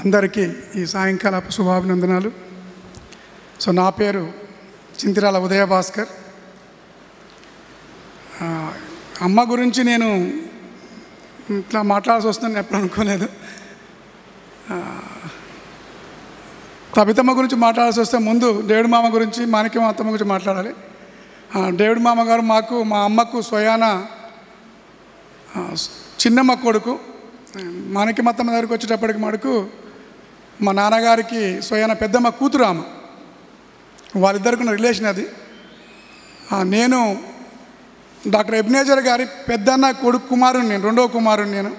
అందరికీ ఈ సాయంకాల శుభాభినందనాలు. సో నా పేరు చింతిరాల ఉదయ భాస్కర్. అమ్మ గురించి నేను ఇట్లా మాట్లాడాల్సి వస్తుందని ఎప్పుడు అనుకోలేదు. తబితమ్మ గురించి మాట్లాడాల్సి వస్తే ముందు డేవిడ్ మామ గురించి, మాణిక్యం అత్తమ్మ గురించి మాట్లాడాలి. డేవిడ్ మామ గారు మా అమ్మకు స్వయాన చిన్నమ్మ కొడుకు. మాణిక్యం అత్తమ్మ దగ్గరికి వచ్చేటప్పటికి మటుకు మా నాన్నగారికి స్వయాన పెద్దమ్మ కూతురు ఆమె. వాళ్ళిద్దరికి ఉన్న రిలేషన్ అది. నేను డాక్టర్ ఎబ్నేజర్ గారి పెద్దన్న కొడుకు కుమారుని, నేను రెండవ కుమారుని. నేను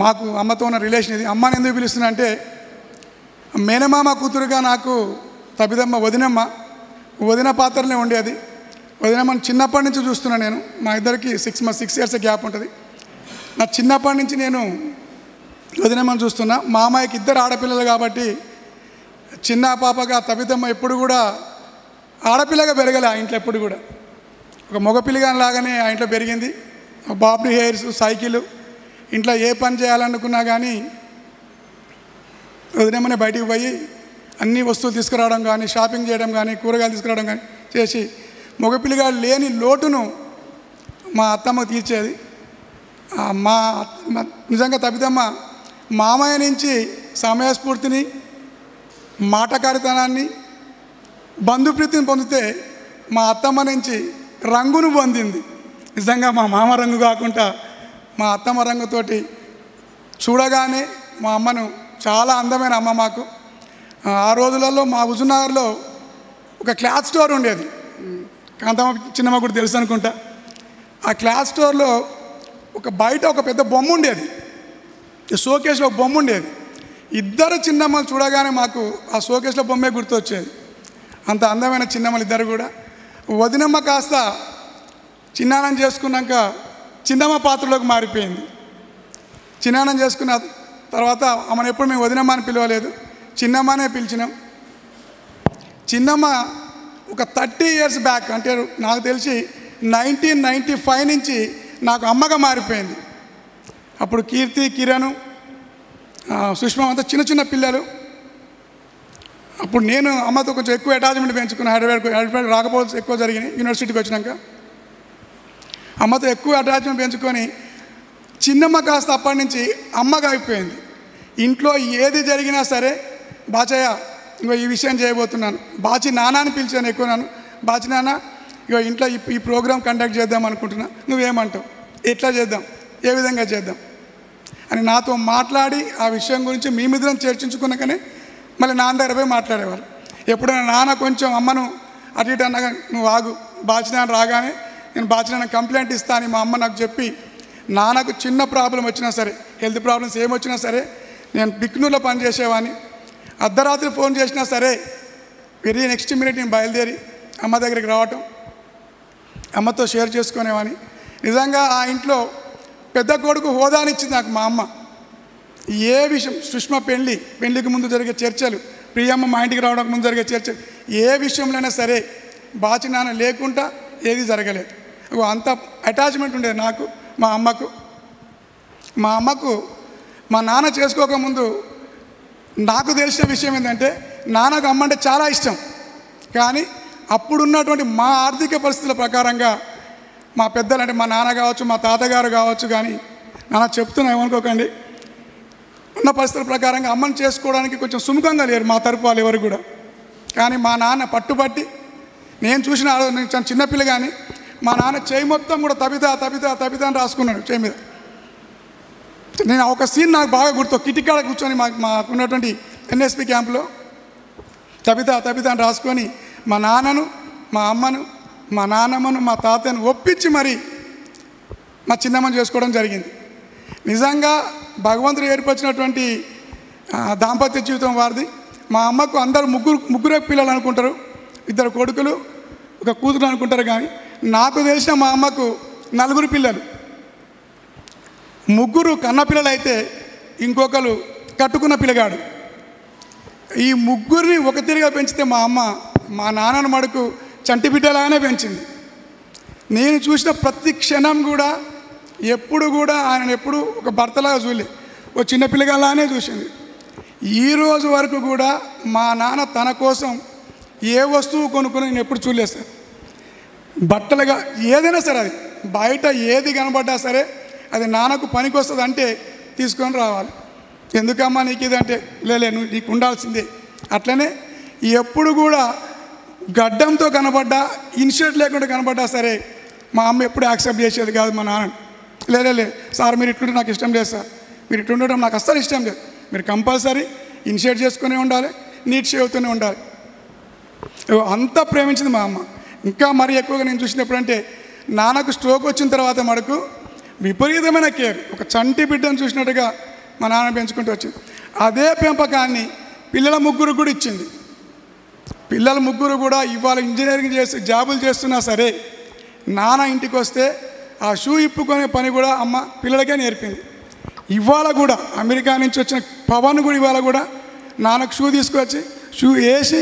మాకు అమ్మతో ఉన్న రిలేషన్ ఇది. అమ్మని ఎందుకు పిలుస్తున్నా అంటే మేనమామ కూతురుగా నాకు తబితమ్మ వదిన పాత్రలే ఉండేది. వదినమ్మని చిన్నప్పటి నుంచి చూస్తున్నాను నేను. మా ఇద్దరికి 6 years గ్యాప్ ఉంటుంది. నా చిన్నప్పటి నుంచి నేను వదినమ్మని చూస్తున్నా. మా అమ్మాయికి 2 ఆడపిల్లలు కాబట్టి చిన్న పాపగా తబితమ్మ ఎప్పుడు కూడా ఆడపిల్లగా పెరగలే ఆ ఇంట్లో. ఎప్పుడు కూడా ఒక మగపిల్లగాని లాగానే ఆ ఇంట్లో పెరిగింది. బాబ్రీ హెయిర్స్, సైకిల్, ఇంట్లో ఏ పని చేయాలనుకున్నా కానీ వదినమ్మనే బయటికి పోయి అన్ని వస్తువులు తీసుకురావడం కానీ, షాపింగ్ చేయడం కానీ, కూరగాయలు తీసుకురావడం కానీ చేసి మగపిల్లిగా లేని లోటును మా అత్తమ్మకు తీర్చేది. నిజంగా తబితమ్మ మామయ్య నుంచి సమయస్ఫూర్తిని, మాటకారితనాన్ని, బంధుప్రీతిని పొందితే మా అత్తమ్మ నుంచి రంగును పొందింది. నిజంగా మా మామ రంగు కాకుండా మా అత్తమ్మ రంగుతోటి చూడగానే మా అమ్మను చాలా అందమైన అమ్మ మాకు. ఆ రోజులలో మా హుజూర్నగర్లో ఒక క్లాత్ స్టోర్ ఉండేది. కాంతమ్మ చిన్నమ్మ కూడా తెలుసు అనుకుంటా. ఆ క్లాత్ స్టోర్లో బయట ఒక పెద్ద బొమ్మ ఉండేది. షోకేస్లో ఒక బొమ్మ ఉండేది. 2 చిన్నమ్మలు చూడగానే మాకు ఆ షోకేస్లో బొమ్మే గుర్తొచ్చేది. అంత అందమైన చిన్నమ్మలు 2 కూడా. వదినమ్మ కాస్త చిన్నానం చేసుకున్నాక చిన్నమ్మ పాత్రలోకి మారిపోయింది. చిన్నానం చేసుకున్న తర్వాత ఆమెను ఎప్పుడు మేము వదినమ్మ అని పిలవలేదు, చిన్నమ్మనే పిలిచినాం. చిన్నమ్మ ఒక 30 years బ్యాక్, అంటే నాకు తెలిసి 1995 నుంచి నాకు అమ్మగా మారిపోయింది. అప్పుడు కీర్తి, కిరణ్, సుష్మా అంతా చిన్న పిల్లలు. అప్పుడు నేను అమ్మతో కొంచెం ఎక్కువ అటాచ్మెంట్ పెంచుకున్నాను. హైదరాబాద్ రాకపోతే ఎక్కువ జరిగినాయి. యూనివర్సిటీకి వచ్చినాక అమ్మతో ఎక్కువ అటాచ్మెంట్ పెంచుకొని చిన్నమ్మ కాస్త అప్పటి నుంచి అమ్మగా అయిపోయింది. ఇంట్లో ఏది జరిగినా సరే, బాచయ్య ఇంకో ఈ విషయం చేయబోతున్నాను, బాచి నాన్న అని పిలిచాను ఎక్కువ. నన్ను బాచి నాన్న ఇగో ఇంట్లో ఈ ప్రోగ్రామ్ కండక్ట్ చేద్దాం అనుకుంటున్నా, నువ్వేమంటావు, ఎట్లా చేద్దాం, ఏ విధంగా చేద్దాం అని నాతో మాట్లాడి ఆ విషయం గురించి మేమిద్దరం చర్చించుకున్నాకనే మళ్ళీ నాన్న దగ్గర పోయి మాట్లాడేవారు. ఎప్పుడైనా నాన్న కొంచెం అమ్మను అటు ఇటు అన్నగా, నువ్వు ఆగు, బాచి నాన్న రాగానే నేను బాచి నాన్న కంప్లైంట్ ఇస్తా అని మా అమ్మ నాకు చెప్పి, నాన్నకు చిన్న ప్రాబ్లం వచ్చినా సరే, హెల్త్ ప్రాబ్లమ్స్ ఏమొచ్చినా సరే, నేను బిక్నూర్లో పనిచేసేవాడిని. అర్ధరాత్రి ఫోన్ చేసినా సరే వెరీ నెక్స్ట్ మినిట్ నేను బయలుదేరి అమ్మ దగ్గరికి రావటం, అమ్మతో షేర్ చేసుకునేవాని. నిజంగా ఆ ఇంట్లో పెద్ద కొడుకు హోదానిచ్చింది నాకు మా అమ్మ. ఏ విషయం, సుష్మా పెళ్ళికి ముందు జరిగే చర్చలు, ప్రియమ్మ మా ఇంటికి రావడానికి ముందు జరిగే చర్చలు, ఏ విషయంలోనైనా సరే బాచి నాన్న లేకుండా ఏది జరగలేదు. అంత అటాచ్మెంట్ ఉండేది నాకు మా అమ్మకు. మా నాన్న చేసుకోకముందు నాకు తెలిసిన విషయం ఏంటంటే, నాన్నకు అమ్మ అంటే చాలా ఇష్టం. కానీ అప్పుడున్నటువంటి మా ఆర్థిక పరిస్థితుల ప్రకారంగా మా పెద్దలు, అంటే మా నాన్న కావచ్చు, మా తాతగారు కావచ్చు, కానీ నాన్న చెప్తున్నా ఏమనుకోకండి, ఉన్న పరిస్థితుల ప్రకారంగా అమ్మని చేసుకోవడానికి కొంచెం సుముఖంగా లేరు మా తరపు వాళ్ళు ఎవరు కూడా. కానీ మా నాన్న పట్టుబట్టి, నేను చూసిన నేను చిన్నపిల్ల కానీ మా నాన్న చేయి మొత్తం కూడా తబిత అని రాసుకున్నాడు చేయి మీద. నేను ఒక సీన్ నాకు బాగా గుర్తు. కిటికాడ కూర్చొని మాకున్నటువంటి ఎన్ఎస్పి క్యాంపులో తబిత అని రాసుకొని మా నాన్నను, మా అమ్మను, మా నాన్నమ్మను, మా తాతయ్యను ఒప్పించి మరి మా చిన్నమ్మని చేసుకోవడం జరిగింది. నిజంగా భగవంతుడు ఏర్పరిచినటువంటి దాంపత్య జీవితం వారిది. మా అమ్మకు అందరూ ముగ్గురే పిల్లలు అనుకుంటారు, 2 కొడుకులు, 1 కూతురు అనుకుంటారు. కానీ నాకు తెలిసిన మా అమ్మకు 4 పిల్లలు. 3 కన్నపిల్లలు అయితే ఇంకొకరు కట్టుకున్న పిల్లగాడు. ఈ 3 ఒక తిరిగా పెంచితే మా అమ్మ మా నాన్నను మడుకు చంటి బిడ్డలాగానే పెంచింది. నేను చూసిన ప్రతి క్షణం కూడా ఎప్పుడు కూడా ఆయన ఎప్పుడు ఒక భర్తలాగా చూడలే, ఓ చిన్న పిల్లగాలానే చూసింది. ఈ రోజు వరకు కూడా మా నాన్న తన కోసం ఏ వస్తువు కొనుక్కొని నేను ఎప్పుడు చూడలేదు సార్. బట్టలుగా ఏదైనా సరే, అది బయట ఏది కనబడ్డా సరే అది నాన్నకు పనికి వస్తుంది అంటే తీసుకొని రావాలి. ఎందుకమ్మా నీకు ఇది అంటే, లేలే నువ్వు నీకు ఉండాల్సిందే. అట్లనే ఎప్పుడు కూడా గడ్డంతో కనబడ్డా, ఇన్షర్ట్ లేకుండా కనబడ్డా సరే మా అమ్మ ఎప్పుడు యాక్సెప్ట్ చేసేది కాదు మా నాన్న. లేలే సార్ మీరు ఇట్లుంటే నాకు ఇష్టం లేదు సార్, మీరు ఇట్లా ఉండడం నాకు అస్సలు ఇష్టం లేదు, మీరు కంపల్సరీ ఇన్షర్ట్ చేసుకునే ఉండాలి, నీట్ షేవ్తోనే ఉండాలి. అంత ప్రేమించింది మా అమ్మ. ఇంకా మరీ ఎక్కువగా నేను చూసినప్పుడు అంటే నాన్నకు స్ట్రోక్ వచ్చిన తర్వాత మనకు విపరీతమైన కేర్, ఒక చంటి బిడ్డను చూసినట్టుగా మా నాన్న పెంచుకుంటూ వచ్చింది. అదే పెంపకాన్ని పిల్లల ముగ్గురు కూడా ఇచ్చింది. పిల్లల ముగ్గురు కూడా ఇవాళ ఇంజనీరింగ్ చేసి జాబులు చేస్తున్నా సరే నాన్న ఇంటికి వస్తే ఆ షూ ఇప్పుకునే పని కూడా అమ్మ పిల్లలకే నేర్పింది. ఇవాళ కూడా అమెరికా నుంచి వచ్చిన పవన్ కూడా ఇవాళ కూడా నాన్నకు షూ తీసుకొచ్చి షూ వేసి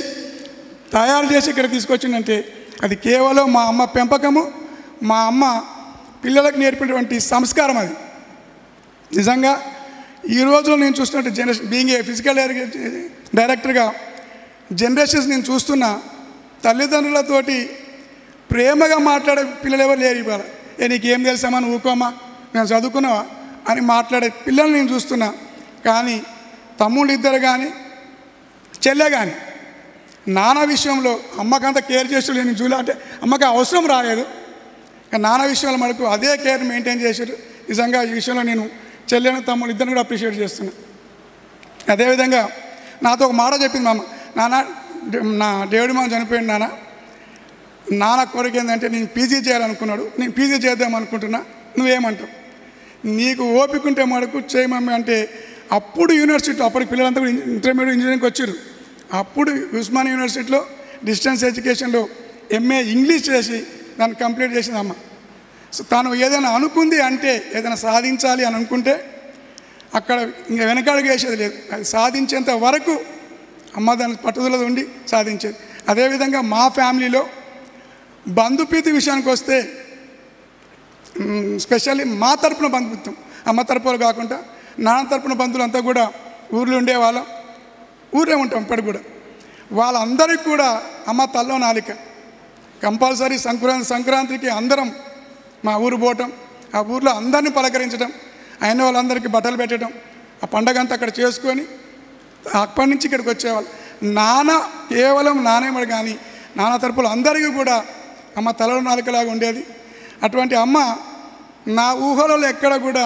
తయారు చేసి ఇక్కడ తీసుకొచ్చిందంటే అది కేవలం మా అమ్మ పెంపకము, మా అమ్మ పిల్లలకు నేర్పినటువంటి సంస్కారం. అది నిజంగా ఈ రోజులో నేను చూస్తున్నట్టు జనరేషన్, బీయింగ్ ఏ ఫిజికల్ డైరెక్టర్గా జనరేషన్స్ నేను చూస్తున్న తల్లిదండ్రులతోటి ప్రేమగా మాట్లాడే పిల్లలు ఎవరు లేరు. ఇవాళ నీకేం తెలుసామా, నువ్వు ఊకోమా, నేను చదువుకున్నావా అని మాట్లాడే పిల్లలు నేను చూస్తున్నా. కానీ తమ్ముళ్ళు ఇద్దరు కానీ చెల్లె కానీ నాన్న విషయంలో అమ్మకంత కేర్ చేస్తూ నేను చూడలే. అంటే అమ్మకి అవసరం రాలేదు, కానీ నాన్న విషయంలో మనకు అదే కేర్ మెయింటైన్ చేశారు. నిజంగా ఈ విషయంలో నేను చెల్లెని తమ్ముడు ఇద్దరిని కూడా అప్రిషియేట్ చేస్తున్నా. అదేవిధంగా నాతో ఒక మాట చెప్పింది మా అమ్మ, నాన్న నా దేవుడి మా చనిపోయింది నాన్న కోరిక ఏంటంటే నేను పీజీ చేయాలనుకున్నాడు, నేను పీజీ చేద్దాం అనుకుంటున్నా, నువ్వేమంటావు, నీకు ఓపిక ఉంటే మటుకు చేయమమ్మ అంటే. అప్పుడు యూనివర్సిటీలో అప్పటికి పిల్లలంతా కూడా ఇంటర్మీడియట్ ఇంజనీరింగ్కి వచ్చారు. అప్పుడు ఉస్మానియా యూనివర్సిటీలో డిస్టెన్స్ ఎడ్యుకేషన్లో ఎంఏ ఇంగ్లీష్ చేసి దాన్ని కంప్లీట్ చేసింది అమ్మ. సో తను ఏదైనా అనుకుంది అంటే, ఏదైనా సాధించాలి అని అనుకుంటే అక్కడ ఇంకా వెనకడుగు వేసేది లేదు. అది సాధించేంత వరకు అమ్మ దాని పట్టుదల ఉండి సాధించేది. అదేవిధంగా మా ఫ్యామిలీలో బంధుప్రీతి విషయానికి వస్తే స్పెషల్లీ మా తరపున బంధుత్వం, అమ్మ తరపులు కాకుండా నాన్న తరపున బంధువులంతా కూడా ఊర్లో ఉండేవాళ్ళం, ఊరే ఉంటాం ఇప్పటికి కూడా. వాళ్ళందరికీ కూడా అమ్మ తల్లో నాలిక. కంపల్సరీ సంక్రాంతికి అందరం మా ఊరు పోవటం, ఆ ఊర్లో అందరినీ పలకరించడం, అయిన వాళ్ళందరికీ బట్టలు పెట్టడం, ఆ పండగ అంతా అక్కడ చేసుకొని అక్కడి నుంచి ఇక్కడికి వచ్చేవాళ్ళు. నాన్న కేవలం నానేమడు కానీ నాన్న తరపులు అందరికీ కూడా అమ్మ తలలో నాలుకలాగా ఉండేది. అటువంటి అమ్మ నా ఊహలలో ఎక్కడ కూడా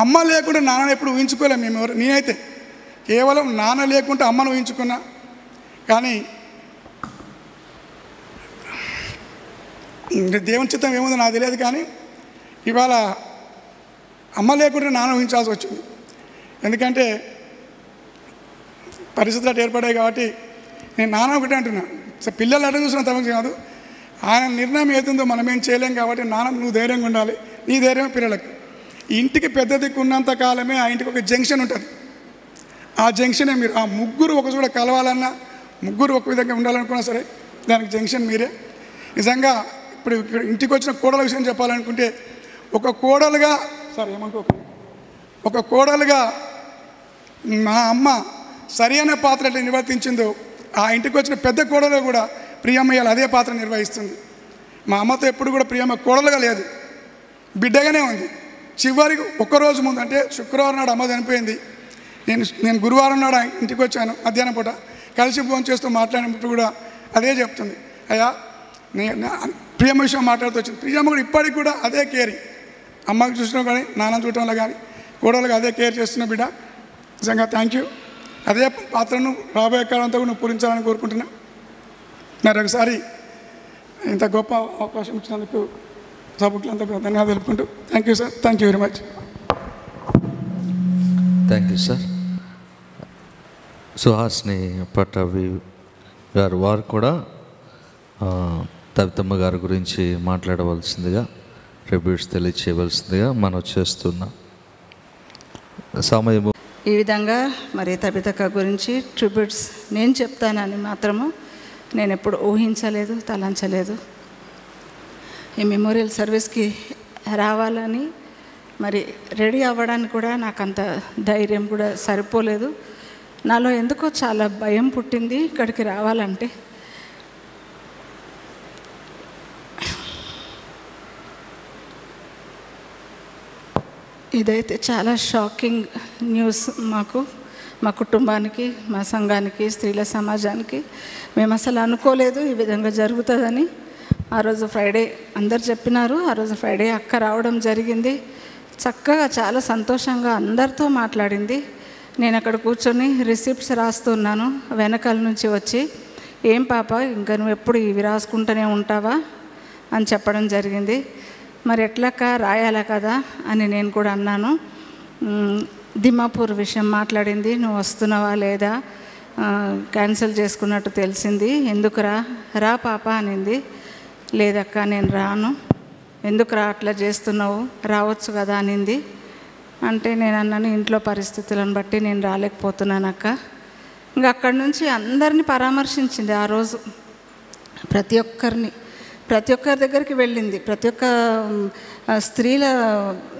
అమ్మ లేకుండా నాన్నని ఎప్పుడు ఊహించుకోలేము మేము. నేనైతే కేవలం నాన్న లేకుంటే అమ్మను ఊహించుకున్నా. కానీ దేవుని చిత్తం ఏముందో నాకు తెలియదు, కానీ ఇవాళ అమ్మ లేకుంటే నాన్న ఊహించాల్సి వచ్చింది. ఎందుకంటే పరిస్థితులు అటు ఏర్పడాయి కాబట్టి నేను నాన్న ఒకటే అంటున్నాను. పిల్లలు అటు చూసిన తమకు కాదు, ఆయన నిర్ణయం ఏతుందో మనం ఏం చేయలేం కాబట్టి నాన్న నువ్వు ధైర్యంగా ఉండాలి, నీ ధైర్యం పిల్లలకు. ఇంటికి పెద్ద దిక్కు ఉన్నంత కాలమే ఆ ఇంటికి ఒక జంక్షన్ ఉంటుంది. ఆ జంక్షనే మీరు. ఆ ముగ్గురు ఒక చోట కలవాలన్నా, ముగ్గురు ఒక విధంగా ఉండాలనుకున్నా సరే దానికి జంక్షన్ మీరే. నిజంగా ఇప్పుడు ఇంటికి వచ్చిన కోడల విషయం చెప్పాలనుకుంటే, ఒక కోడలుగా ఒక కోడలుగా మా అమ్మ సరి అయిన పాత్ర ఎట్లా నిర్వర్తించిందో ఆ ఇంటికి వచ్చిన పెద్ద కోడలు కూడా ప్రియమ్మయ్యాలు అదే పాత్ర నిర్వహిస్తుంది. మా అమ్మతో ఎప్పుడు కూడా ప్రియమ్మ కోడలుగా లేదు, బిడ్డగానే ఉంది. చివరికి ఒక్కరోజు ముందు అంటే శుక్రవారం నాడు అమ్మ చనిపోయింది. నేను గురువారం నాడు ఇంటికి వచ్చాను మధ్యాహ్నం పూట, కలిసి ఫోన్ చేస్తూ మాట్లాడినప్పుడు కూడా అదే చెప్తుంది, అయ్యా ప్రియమ్మ విషయం మాట్లాడుతూ వచ్చింది. ప్రియమ్మ కూడా ఇప్పటికి కూడా అదే కేరింగ్, అమ్మకి చూసినా కానీ నాన్న చూడటంలో కానీ కోడలుగా అదే కేర్ చేస్తున్న బిడ్డ. నిజంగా థ్యాంక్ యూ. అదే పాత్రను రాబోయే కాలంతో కూడా నువ్వు పూరించాలని కోరుకుంటున్నా. మరి ఒకసారి ఇంత గొప్ప అవకాశం ఇచ్చినందుకు సభకులంతా కూడా ధన్యవాదాలు తెలుపుకుంటూ thank you sir, thank you very much. Thank you sir. Suhasni Pattavi గారు వారు కూడా తవితమ్మ గారి గురించి మాట్లాడవలసిందిగా, ట్రిబ్యూట్స్ తెలియచేయవలసిందిగా మనం చేస్తున్నాం. సమయము ఈ విధంగా మరి తబితక్క గురించి ట్రిబ్యూట్స్ నేను చెప్తానని మాత్రము నేను ఎప్పుడు ఊహించలేదు, తలంచలేదు. ఈ మెమోరియల్ సర్వీస్కి రావాలని మరి రెడీ అవ్వడానికి కూడా నాకు అంత ధైర్యం కూడా సరిపోలేదు. నాలో ఎందుకో చాలా భయం పుట్టింది ఇక్కడికి రావాలంటే. ఇదైతే చాలా షాకింగ్ న్యూస్ మా కుటుంబానికి, మా సంఘానికి, స్త్రీల సమాజానికి. మేము అసలు అనుకోలేదు ఈ విధంగా జరుగుతుందని. ఆ రోజు ఫ్రైడే అందరు చెప్పినారు. ఆ రోజు ఫ్రైడే అక్క రావడం జరిగింది. చక్కగా చాలా సంతోషంగా అందరితో మాట్లాడింది. నేను అక్కడ కూర్చొని రిసిప్ట్స్ రాస్తున్నాను. వెనకాల నుంచి వచ్చి, ఏం పాప ఇంకా నువ్వు ఎప్పుడు ఇవి రాసుకుంటూనే ఉంటావా అని చెప్పడం జరిగింది. మరి ఎట్లక్క రాయాలా కదా అని నేను కూడా అన్నాను. దిమాపూర్ విషయం మాట్లాడింది. నువ్వు వస్తున్నావా లేదా, క్యాన్సిల్ చేసుకున్నట్టు తెలిసింది, ఎందుకురా రా పాప అనింది. లేదక్క నేను రాను. ఎందుకురా అట్లా చేస్తున్నావు, రావచ్చు కదా అనింది. అంటే నేను అన్నాను, ఇంట్లో పరిస్థితులను బట్టి నేను రాలేకపోతున్నాను అక్క. ఇంకా అక్కడి నుంచి అందరినీ పరామర్శించింది ఆ రోజు. ప్రతి ఒక్కరి దగ్గరికి వెళ్ళింది. ప్రతి ఒక్క స్త్రీల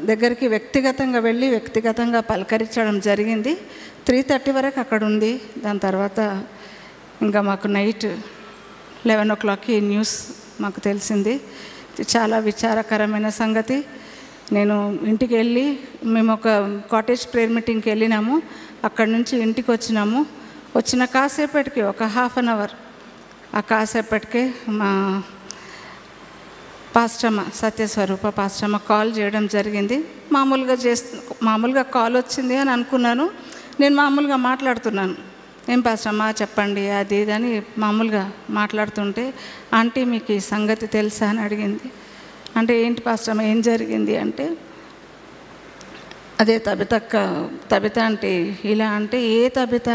దగ్గరికి వ్యక్తిగతంగా వెళ్ళి వ్యక్తిగతంగా పలకరించడం జరిగింది. 3:30 వరకు అక్కడ ఉంది. దాని తర్వాత ఇంకా మాకు నైట్ 11 o'clockకి న్యూస్ మాకు తెలిసింది. చాలా విచారకరమైన సంగతి. నేను ఇంటికి వెళ్ళి, మేము ఒక కాటేజ్ ప్రేయర్ మీటింగ్కి వెళ్ళినాము. అక్కడి నుంచి ఇంటికి వచ్చిన కాసేపటికి ఒక 1/2 hour, ఆ కాసేపటికే మా పాస్టమ్మ సత్యస్వరూప పాస్టమ్మ కాల్ చేయడం జరిగింది. మామూలుగా కాల్ వచ్చింది అని అనుకున్నాను. నేను మామూలుగా మాట్లాడుతున్నాను, ఏం పాస్టమ్మ చెప్పండి అది ఇది అని మామూలుగా మాట్లాడుతుంటే, ఆంటీ మీకు ఈ సంగతి తెలుసా అని అడిగింది. అంటే ఏంటి పాస్టమ్మ ఏం జరిగింది అంటే, అదే తబిత ఆంటీ ఇలా అంటే, ఏ తబిత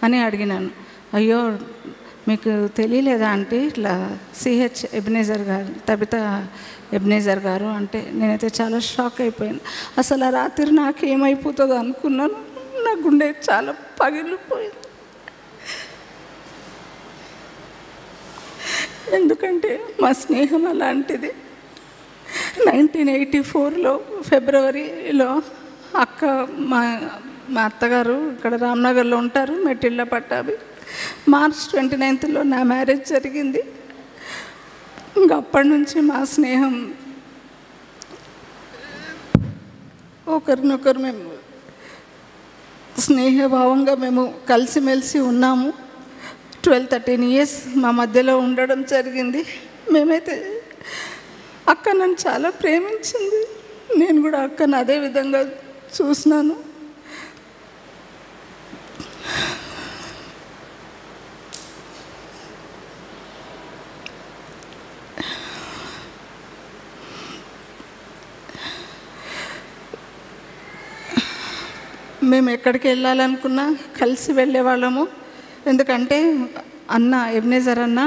అని అడిగినాను. అయ్యో మీకు తెలియలేదా ఆంటీ, ఇట్లా సిహెచ్ ఎబినేజర్ గారు, తబిత ఎబినేజర్ గారు అంటే. నేనైతే చాలా షాక్ అయిపోయాను. అసలు ఆ రాత్రి నాకేమైపోతుందో అనుకున్నాను. నా గుండె చాలా పగిలిపోయింది. ఎందుకంటే మా స్నేహం అలాంటిది. 1984లో ఫిబ్రవరిలో అక్క, మా అత్తగారు ఇక్కడ రామ్నగర్లో ఉంటారు, మెట్టిళ్ళ పట్టాభి. మార్చ్ 29th నా మ్యారేజ్ జరిగింది. ఇంకా అప్పటి నుంచి మా స్నేహం ఒకరినొకరు మేము స్నేహభావంగా మేము కలిసిమెలిసి ఉన్నాము. 12-13 years మా మధ్యలో ఉండడం జరిగింది. మేమైతే అక్క నన్ను చాలా ప్రేమించింది. నేను కూడా అక్కను అదే విధంగా చూసినాను. మేము ఎక్కడికి వెళ్ళాలనుకున్నా కలిసి వెళ్ళేవాళ్ళము. ఎందుకంటే అన్న ఎబినేజర్ అన్న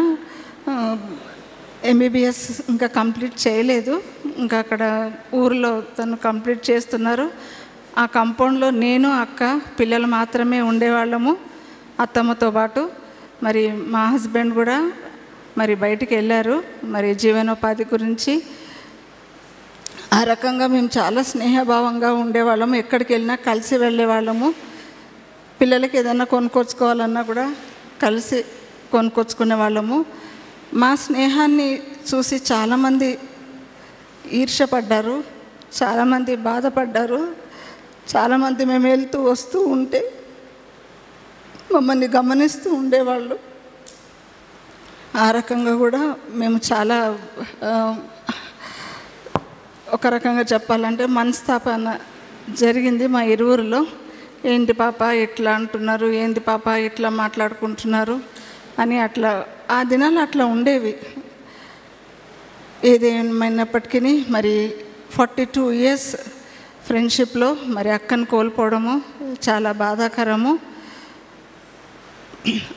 MBBS ఇంకా కంప్లీట్ చేయలేదు. ఇంకా అక్కడ ఊరిలో తను కంప్లీట్ చేస్తున్నారు. ఆ కాంపౌండ్లో నేను అక్క పిల్లలు మాత్రమే ఉండేవాళ్ళము, అత్తమ్మతో పాటు. మరి మా హస్బెండ్ కూడా మరి బయటికి వెళ్ళారు, మరి జీవనోపాధి గురించి. ఆ రకంగా మేము చాలా స్నేహభావంగా ఉండేవాళ్ళము. ఎక్కడికి వెళ్ళినా కలిసి వెళ్ళేవాళ్ళము. పిల్లలకి ఏదైనా కొనుక్కొచ్చుకోవాలన్నా కూడా కలిసి కొనుక్కొచ్చుకునే వాళ్ళము. మా స్నేహాన్ని చూసి చాలామంది ఈర్ష్యపడ్డారు, చాలామంది బాధపడ్డారు. చాలామంది మేము వెళ్తూ వస్తూ ఉంటే మమ్మల్ని గమనిస్తూ ఉండేవాళ్ళు. ఆ రకంగా కూడా మేము చాలా ఒక రకంగా చెప్పాలంటే మనస్తాపన జరిగింది మా ఇరువురిలో. ఏంటి పాప ఇట్లా అంటున్నారు, ఏంటి పాప ఇట్లా మాట్లాడుకుంటున్నారు అని అట్లా ఆ దినాలు అట్లా ఉండేవి. ఏదేమైనప్పటికీ మరి 42 years ఫ్రెండ్షిప్లో మరి అక్కను కోల్పోవడము చాలా బాధాకరము.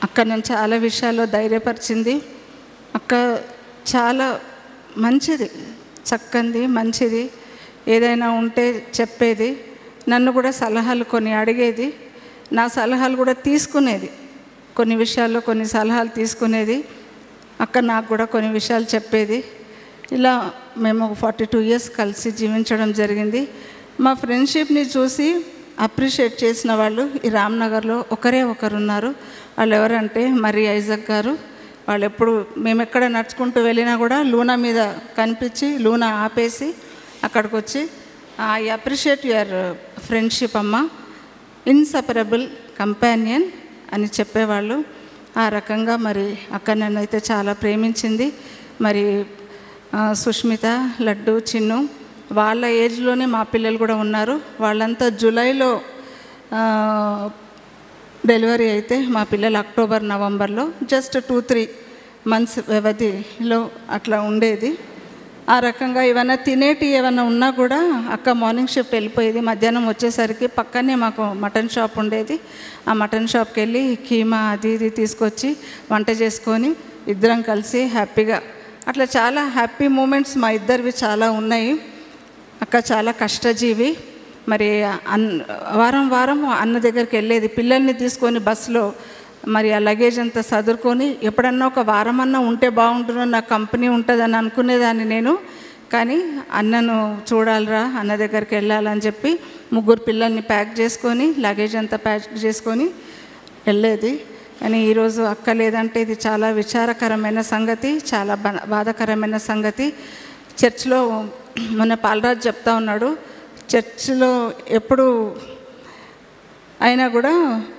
అక్క నన్ను చాలా విషయాల్లో ధైర్యపరిచింది. అక్క చాలా మంచిది, చక్కనిది, మంచిది. ఏదైనా ఉంటే చెప్పేది. నన్ను కూడా సలహాలు కొన్ని అడిగేది, నా సలహాలు కూడా తీసుకునేది. కొన్ని విషయాల్లో కొన్ని సలహాలు తీసుకునేది. అక్క నాకు కూడా కొన్ని విషయాలు చెప్పేది. ఇలా మేము 42 years కలిసి జీవించడం జరిగింది. మా ఫ్రెండ్షిప్ని చూసి అప్రిషియేట్ చేసిన వాళ్ళు ఈ రామ్నగర్లో ఒకరే ఒకరు ఉన్నారు. వాళ్ళు ఎవరంటే మరి ఐజక్ గారు. వాళ్ళు ఎప్పుడు మేము ఎక్కడ నడుచుకుంటూ వెళ్ళినా కూడా లూనా మీద కనిపించి లూనా ఆపేసి అక్కడికి వచ్చి ఐ అప్రిషియేట్ యువర్ ఫ్రెండ్షిప్ అమ్మ, ఇన్సపరబుల్ కంపానియన్ అని చెప్పేవాళ్ళు. ఆ రకంగా మరి అక్క నన్నైతే చాలా ప్రేమించింది. మరి సుష్మిత, లడ్డు, చిన్ను వాళ్ళ ఏజ్లోనే మా పిల్లలు కూడా ఉన్నారు. వాళ్ళంతా జూలైలో డెలివరీ అయితే మా పిల్లలు అక్టోబర్, నవంబర్లో జస్ట్ 2-3 months వ్యవధిలో అట్లా ఉండేది. ఆ రకంగా ఏమైనా తినేటి ఏమైనా ఉన్నా కూడా అక్క మార్నింగ్ షిఫ్ట్ వెళ్ళిపోయేది. మధ్యాహ్నం వచ్చేసరికి పక్కనే మాకు మటన్ షాప్ ఉండేది. ఆ మటన్ షాప్కి వెళ్ళి కీమా అది ఇది తీసుకొచ్చి వంట చేసుకొని ఇద్దరం కలిసి హ్యాపీగా అట్లా చాలా హ్యాపీ మూమెంట్స్ మా ఇద్దరివి చాలా ఉన్నాయి. అక్క చాలా కష్టజీవి. మరి వారం వారం అన్న దగ్గరికి వెళ్ళేది పిల్లల్ని తీసుకొని బస్సులో. మరి ఆ లగేజ్ అంతా సదురుకొని ఎప్పుడన్నా ఒక వారమన్నా ఉంటే బాగుంటుందని నా కంపెనీ ఉంటుందని అనుకునేదాన్ని నేను. కానీ అన్నను చూడాలిరా, అన్న దగ్గరికి వెళ్ళాలని చెప్పి 3 పిల్లల్ని ప్యాక్ చేసుకొని లగేజ్ అంతా ప్యాక్ చేసుకొని వెళ్ళేది. కానీ ఈరోజు అక్క లేదంటే ఇది చాలా విచారకరమైన సంగతి, చాలా బాధాకరమైన సంగతి. చర్చ్లో మొన్న పాలరాజు చెప్తా ఉన్నాడు, చర్చ్లో ఎప్పుడు అయినా కూడా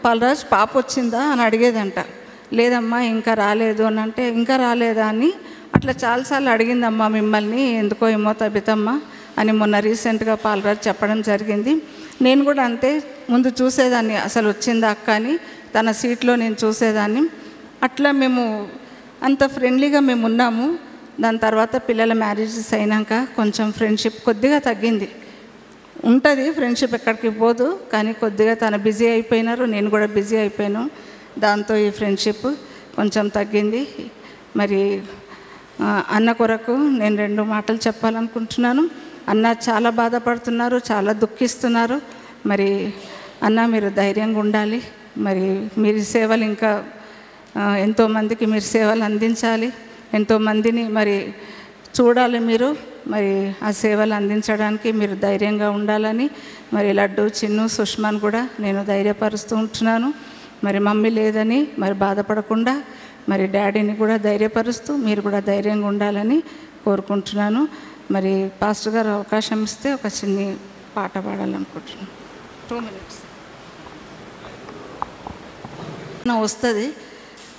పాలరాజు పాప వచ్చిందా అని అడిగేదంట. లేదమ్మా ఇంకా రాలేదు అని అంటే, ఇంకా రాలేదా అని అట్లా చాలాసార్లు అడిగిందమ్మా మిమ్మల్ని, ఎందుకో ఏమో తబితమ్మా అని మొన్న రీసెంట్గా పాలరాజు చెప్పడం జరిగింది. నేను కూడా అంతే, ముందు చూసేదాన్ని అసలు వచ్చిందా అక్క అని, తన సీట్లో నేను చూసేదాన్ని. అట్లా మేము అంత ఫ్రెండ్లీగా మేము ఉన్నాము. దాని తర్వాత పిల్లల మ్యారేజెస్ అయినాక కొంచెం ఫ్రెండ్షిప్ కొద్దిగా తగ్గింది. ఉంటుంది ఫ్రెండ్షిప్, ఎక్కడికి పోదు, కానీ కొద్దిగా తను బిజీ అయిపోయినారు, నేను కూడా బిజీ అయిపోయాను. దాంతో ఈ ఫ్రెండ్షిప్ కొంచెం తగ్గింది. మరి అన్న కొరకు నేను 2 మాటలు చెప్పాలనుకుంటున్నాను. అన్న చాలా బాధపడుతున్నారు, చాలా దుఃఖిస్తున్నారు. మరి అన్న మీరు ధైర్యంగా ఉండాలి. మరి మీరు సేవలు ఇంకా ఎంతోమందికి మీరు సేవలు అందించాలి, ఎంతోమందిని మరి చూడాలి మీరు. మరి ఆ సేవలు అందించడానికి మీరు ధైర్యంగా ఉండాలని మరి లడ్డు, చిన్ను, సుష్మాన్ కూడా నేను ధైర్యపరుస్తూ ఉంటున్నాను. మరి మమ్మీ లేదని మరి బాధపడకుండా మరి డాడీని కూడా ధైర్యపరుస్తూ మీరు కూడా ధైర్యంగా ఉండాలని కోరుకుంటున్నాను. మరి పాస్టర్ గారు అవకాశం ఇస్తే ఒక చిన్ని పాట పాడాలనుకుంటున్నాను. 2 minutes వస్తుంది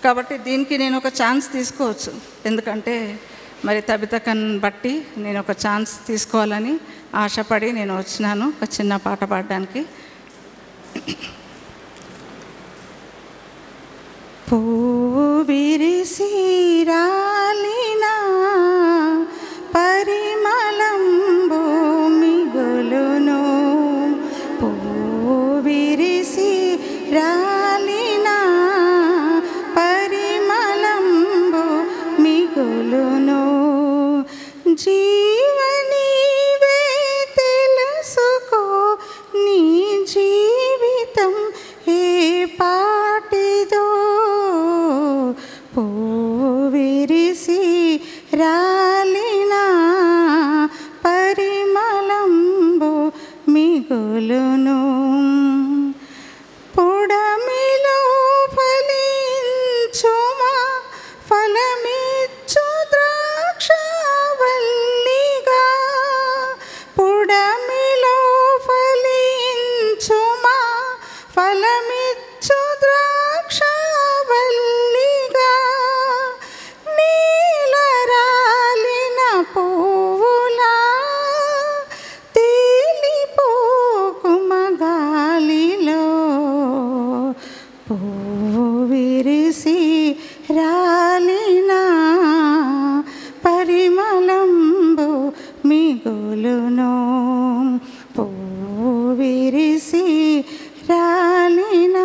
కాబట్టి దీనికి నేను ఒక ఛాన్స్ తీసుకోవచ్చు. ఎందుకంటే మరి తబితకన్ బట్టి నేను ఒక ఛాన్స్ తీసుకోవాలని ఆశపడి నేను వచ్చినాను ఒక చిన్న పాట పాడడానికి. పూవిరిసి రాలిన పరిమళంబు మిగులును, పూవిరిసి రాలిన పరిమళంబు మిగులును, జీవనీవే తెలుసుకో నీ జీవితం ఏ పాటిదో, పూవిరిసి రాలిన పరిమళంబు మిగులును, పుడమిలో ఫలించుమా ఫలమిచ్చు ద్రాక్షవల్లిగా, పుడమిలో ఫలించుమా ఫలమిచ్చు ద్రాక్షవల్లిగా, నీలరాలిన పువ్వులా తేలిపోకుమా గాలిలో, పువ్వు విరిసి రాలిన పరిమళంబు మిగులును, పువ్వు విరిసి రాలిన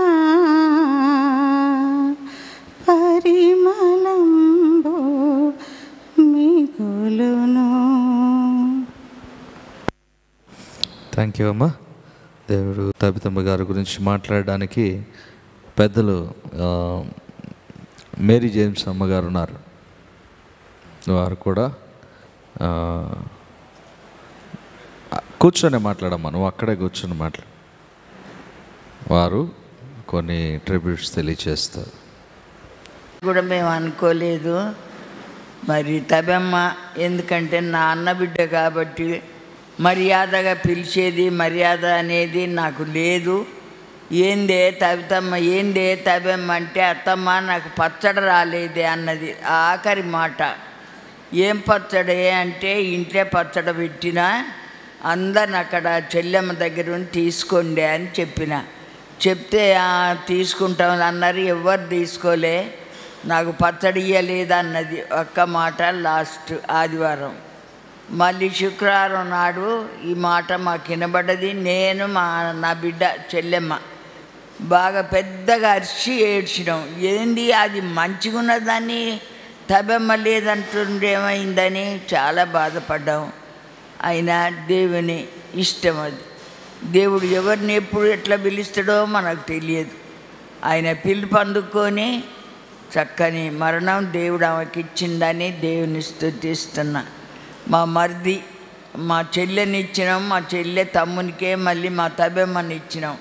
పరిమళంబు మిగులును. థ్యాంక్ యూ అమ్మా. దేవుడు తబితమ్మ గారి గురించి మాట్లాడడానికి పెద్దలు మేరీ జేమ్స్ అమ్మగారు ఉన్నారు. వారు కూడా కూర్చొని మాట్లాడమ్మా, నువ్వు అక్కడే కూర్చొని మాట్లాడు. వారు కొన్ని ట్రిబ్యూట్స్ తెలియచేస్తారు. కూడా మేము అనుకోలేదు. మరి తబెమ్మ ఎందుకంటే నా అన్న బిడ్డ కాబట్టి మర్యాదగా పిలిచేది, మర్యాద అనేది నాకు లేదు. ఏందే తబితమ్మ, ఏందే తబెమ్మ అంటే, అత్తమ్మ నాకు పచ్చడి రాలేదే అన్నది ఆఖరి మాట. ఏం పచ్చడి అంటే, ఇంట్లో పచ్చడి పెట్టినా అందరిని అక్కడ చెల్లెమ్మ దగ్గర ఉండి తీసుకోండి అని చెప్తే తీసుకుంటాం అన్నారు. ఎవరు తీసుకోలే, నాకు పచ్చడి ఇయ్యలేదు అన్నది ఒక్క మాట. లాస్ట్ ఆదివారం మళ్ళీ శుక్రవారం నాడు ఈ మాట మాకు వినబడ్డది. నేను నా బిడ్డ చెల్లెమ్మ బాగా పెద్దగా అరిచి ఏడ్చినాం. ఏంది అది మంచిగా ఉన్నదాన్ని తబెమ్మ లేదంటుండేమైందని చాలా బాధపడ్డాం. అయినా దేవుని ఇష్టం అది. దేవుడు ఎవరిని ఎప్పుడు ఎట్లా పిలుస్తాడో మనకు తెలియదు. ఆయన పిలుపు అందుకొని చక్కని మరణం దేవుడు ఆమెకి ఇచ్చిందని దేవుని స్తుతిస్తున్నా. మా మరిది, మా చెల్లెని ఇచ్చినాం, మా చెల్లె తమ్మునికే మళ్ళీ మా తబెమ్మని ఇచ్చినాం.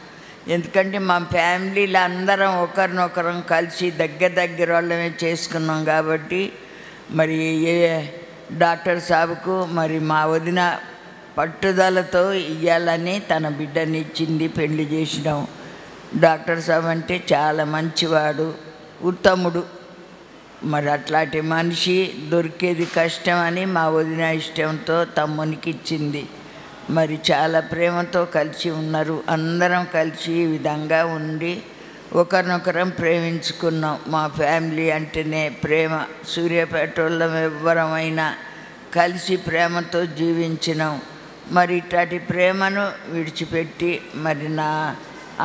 ఎందుకంటే మా ఫ్యామిలీలో అందరం ఒకరినొకరం కలిసి దగ్గర వాళ్ళమే చేసుకున్నాం కాబట్టి మరి డాక్టర్ సాబుకు మరి మా వదిన పట్టుదలతో ఇవ్వాలని తన బిడ్డని ఇచ్చింది, పెళ్లి చేసినాం. డాక్టర్ సాబ్ అంటే చాలా మంచివాడు, ఉత్తముడు. మరి అట్లాంటి మనిషి దొరికేది కష్టమని మా వదిన ఇష్టంతో తమ్మునికి ఇచ్చింది. మరి చాలా ప్రేమతో కలిసి ఉన్నారు. అందరం కలిసి ఈ విధంగా ఉండి ఒకరినొకరం ప్రేమించుకున్నాం. మా ఫ్యామిలీ అంటేనే ప్రేమ. సూర్యాపేట వాళ్ళం ఎవ్వరమైనా కలిసి ప్రేమతో జీవించినాం. మరి ఇట్లాంటి ప్రేమను విడిచిపెట్టి మరి నా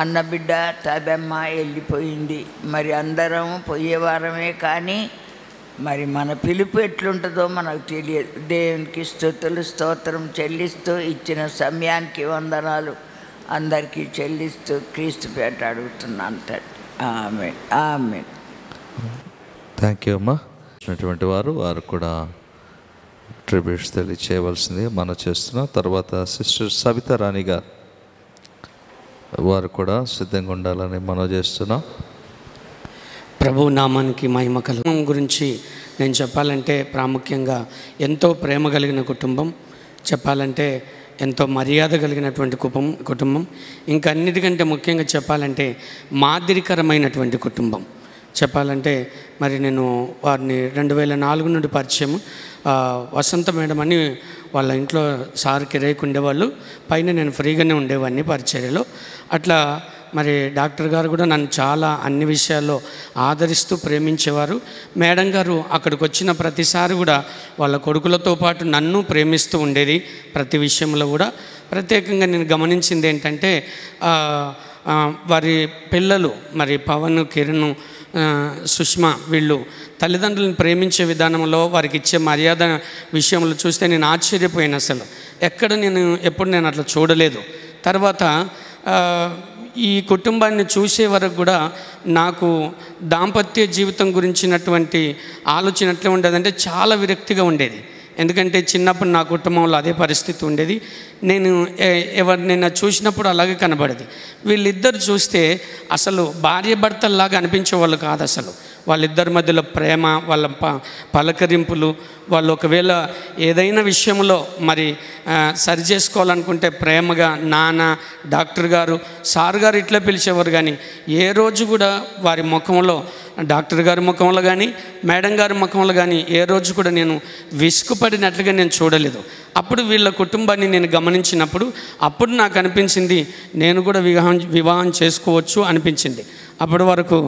అన్న బిడ్డ తబెమ్మ వెళ్ళిపోయింది. మరి అందరం పోయేవారమే కానీ మరి మన పిలుపు ఎట్లుంటుందో మనకు తెలియదు. దేవునికి స్తుతులు స్తోత్రం చెల్లిస్తూ ఇచ్చిన సమయానికి వందనాలు అందరికీ చెల్లిస్తూ క్రీస్తుపేట అడుగుతున్నాను. ఆమేన్, ఆమేన్. థ్యాంక్ యూ అమ్మా. అటువంటి వారు కూడా ట్రిబ్యూట్స్ తెలియచేయవలసింది మనం చేస్తున్నాం. తర్వాత సిస్టర్ సవితా రాణి గారు వారు కూడా సిద్ధంగా ఉండాలని మనం చేస్తున్నాం. ప్రభు నామానికి మహిమ కలుగును గురించి నేను చెప్పాలంటే ప్రాముఖ్యంగా ఎంతో ప్రేమ కలిగిన కుటుంబం, చెప్పాలంటే ఎంతో మర్యాద కలిగినటువంటి కుటుంబం, ఇంకా అన్నిటికంటే ముఖ్యంగా చెప్పాలంటే మాదిరికరమైనటువంటి కుటుంబం. చెప్పాలంటే మరి నేను వారిని 2004 నుండి పరిచయం. వసంత మేడం అని వాళ్ళ ఇంట్లో సార్ కిరాయికి ఉండేవాళ్ళు, పైన నేను ఫ్రీగానే ఉండేవాడిని పరిచర్యలో. అట్లా మరి డాక్టర్ గారు కూడా నన్ను చాలా అన్ని విషయాల్లో ఆదరిస్తూ ప్రేమించేవారు. మేడం గారు అక్కడికి వచ్చిన ప్రతిసారి కూడా వాళ్ళ కొడుకులతో పాటు నన్ను ప్రేమిస్తూ ఉండేది. ప్రతి విషయంలో కూడా ప్రత్యేకంగా నేను గమనించింది ఏంటంటే వారి పిల్లలు మరి పవన్, కిరణ్, సుష్మా వీళ్ళు తల్లిదండ్రులను ప్రేమించే విధానంలో వారికి ఇచ్చే మర్యాద విషయంలో చూస్తే నేను ఆశ్చర్యపోయాను. అసలు ఎప్పుడు నేను అట్లా చూడలేదు. తర్వాత ఈ కుటుంబాన్ని చూసే వరకు కూడా నాకు దాంపత్య జీవితం గురించినటువంటి ఆలోచన ఎట్లా ఉండేదంటే చాలా విరక్తిగా ఉండేది. ఎందుకంటే చిన్నప్పుడు నా కుటుంబంలో అదే పరిస్థితి ఉండేది. నేను ఎవరినైనా చూసినప్పుడు అలాగే కనబడేది. వీళ్ళిద్దరు చూస్తే అసలు భార్య భర్తల్లాగా అనిపించేవాళ్ళు కాదు. అసలు వాళ్ళిద్దరి మధ్యలో ప్రేమ, వాళ్ళ పలకరింపులు, వాళ్ళు ఒకవేళ ఏదైనా విషయంలో మరి సరి చేసుకోవాలనుకుంటే ప్రేమగా నాన్న, డాక్టర్ గారు, సార్ గారు ఇట్లా పిలిచేవారు. కానీ ఏ రోజు కూడా వారి ముఖంలో, డాక్టర్ గారి ముఖంలో కానీ మేడం గారి ముఖంలో కానీ ఏ రోజు కూడా నేను విసుగుపడినట్లుగా నేను చూడలేదు. అప్పుడు వీళ్ళ కుటుంబాన్ని నేను గమనించినప్పుడు అప్పుడు నాకు అనిపించింది నేను కూడా వివాహం చేసుకోవచ్చు అనిపించింది. అప్పటి వరకు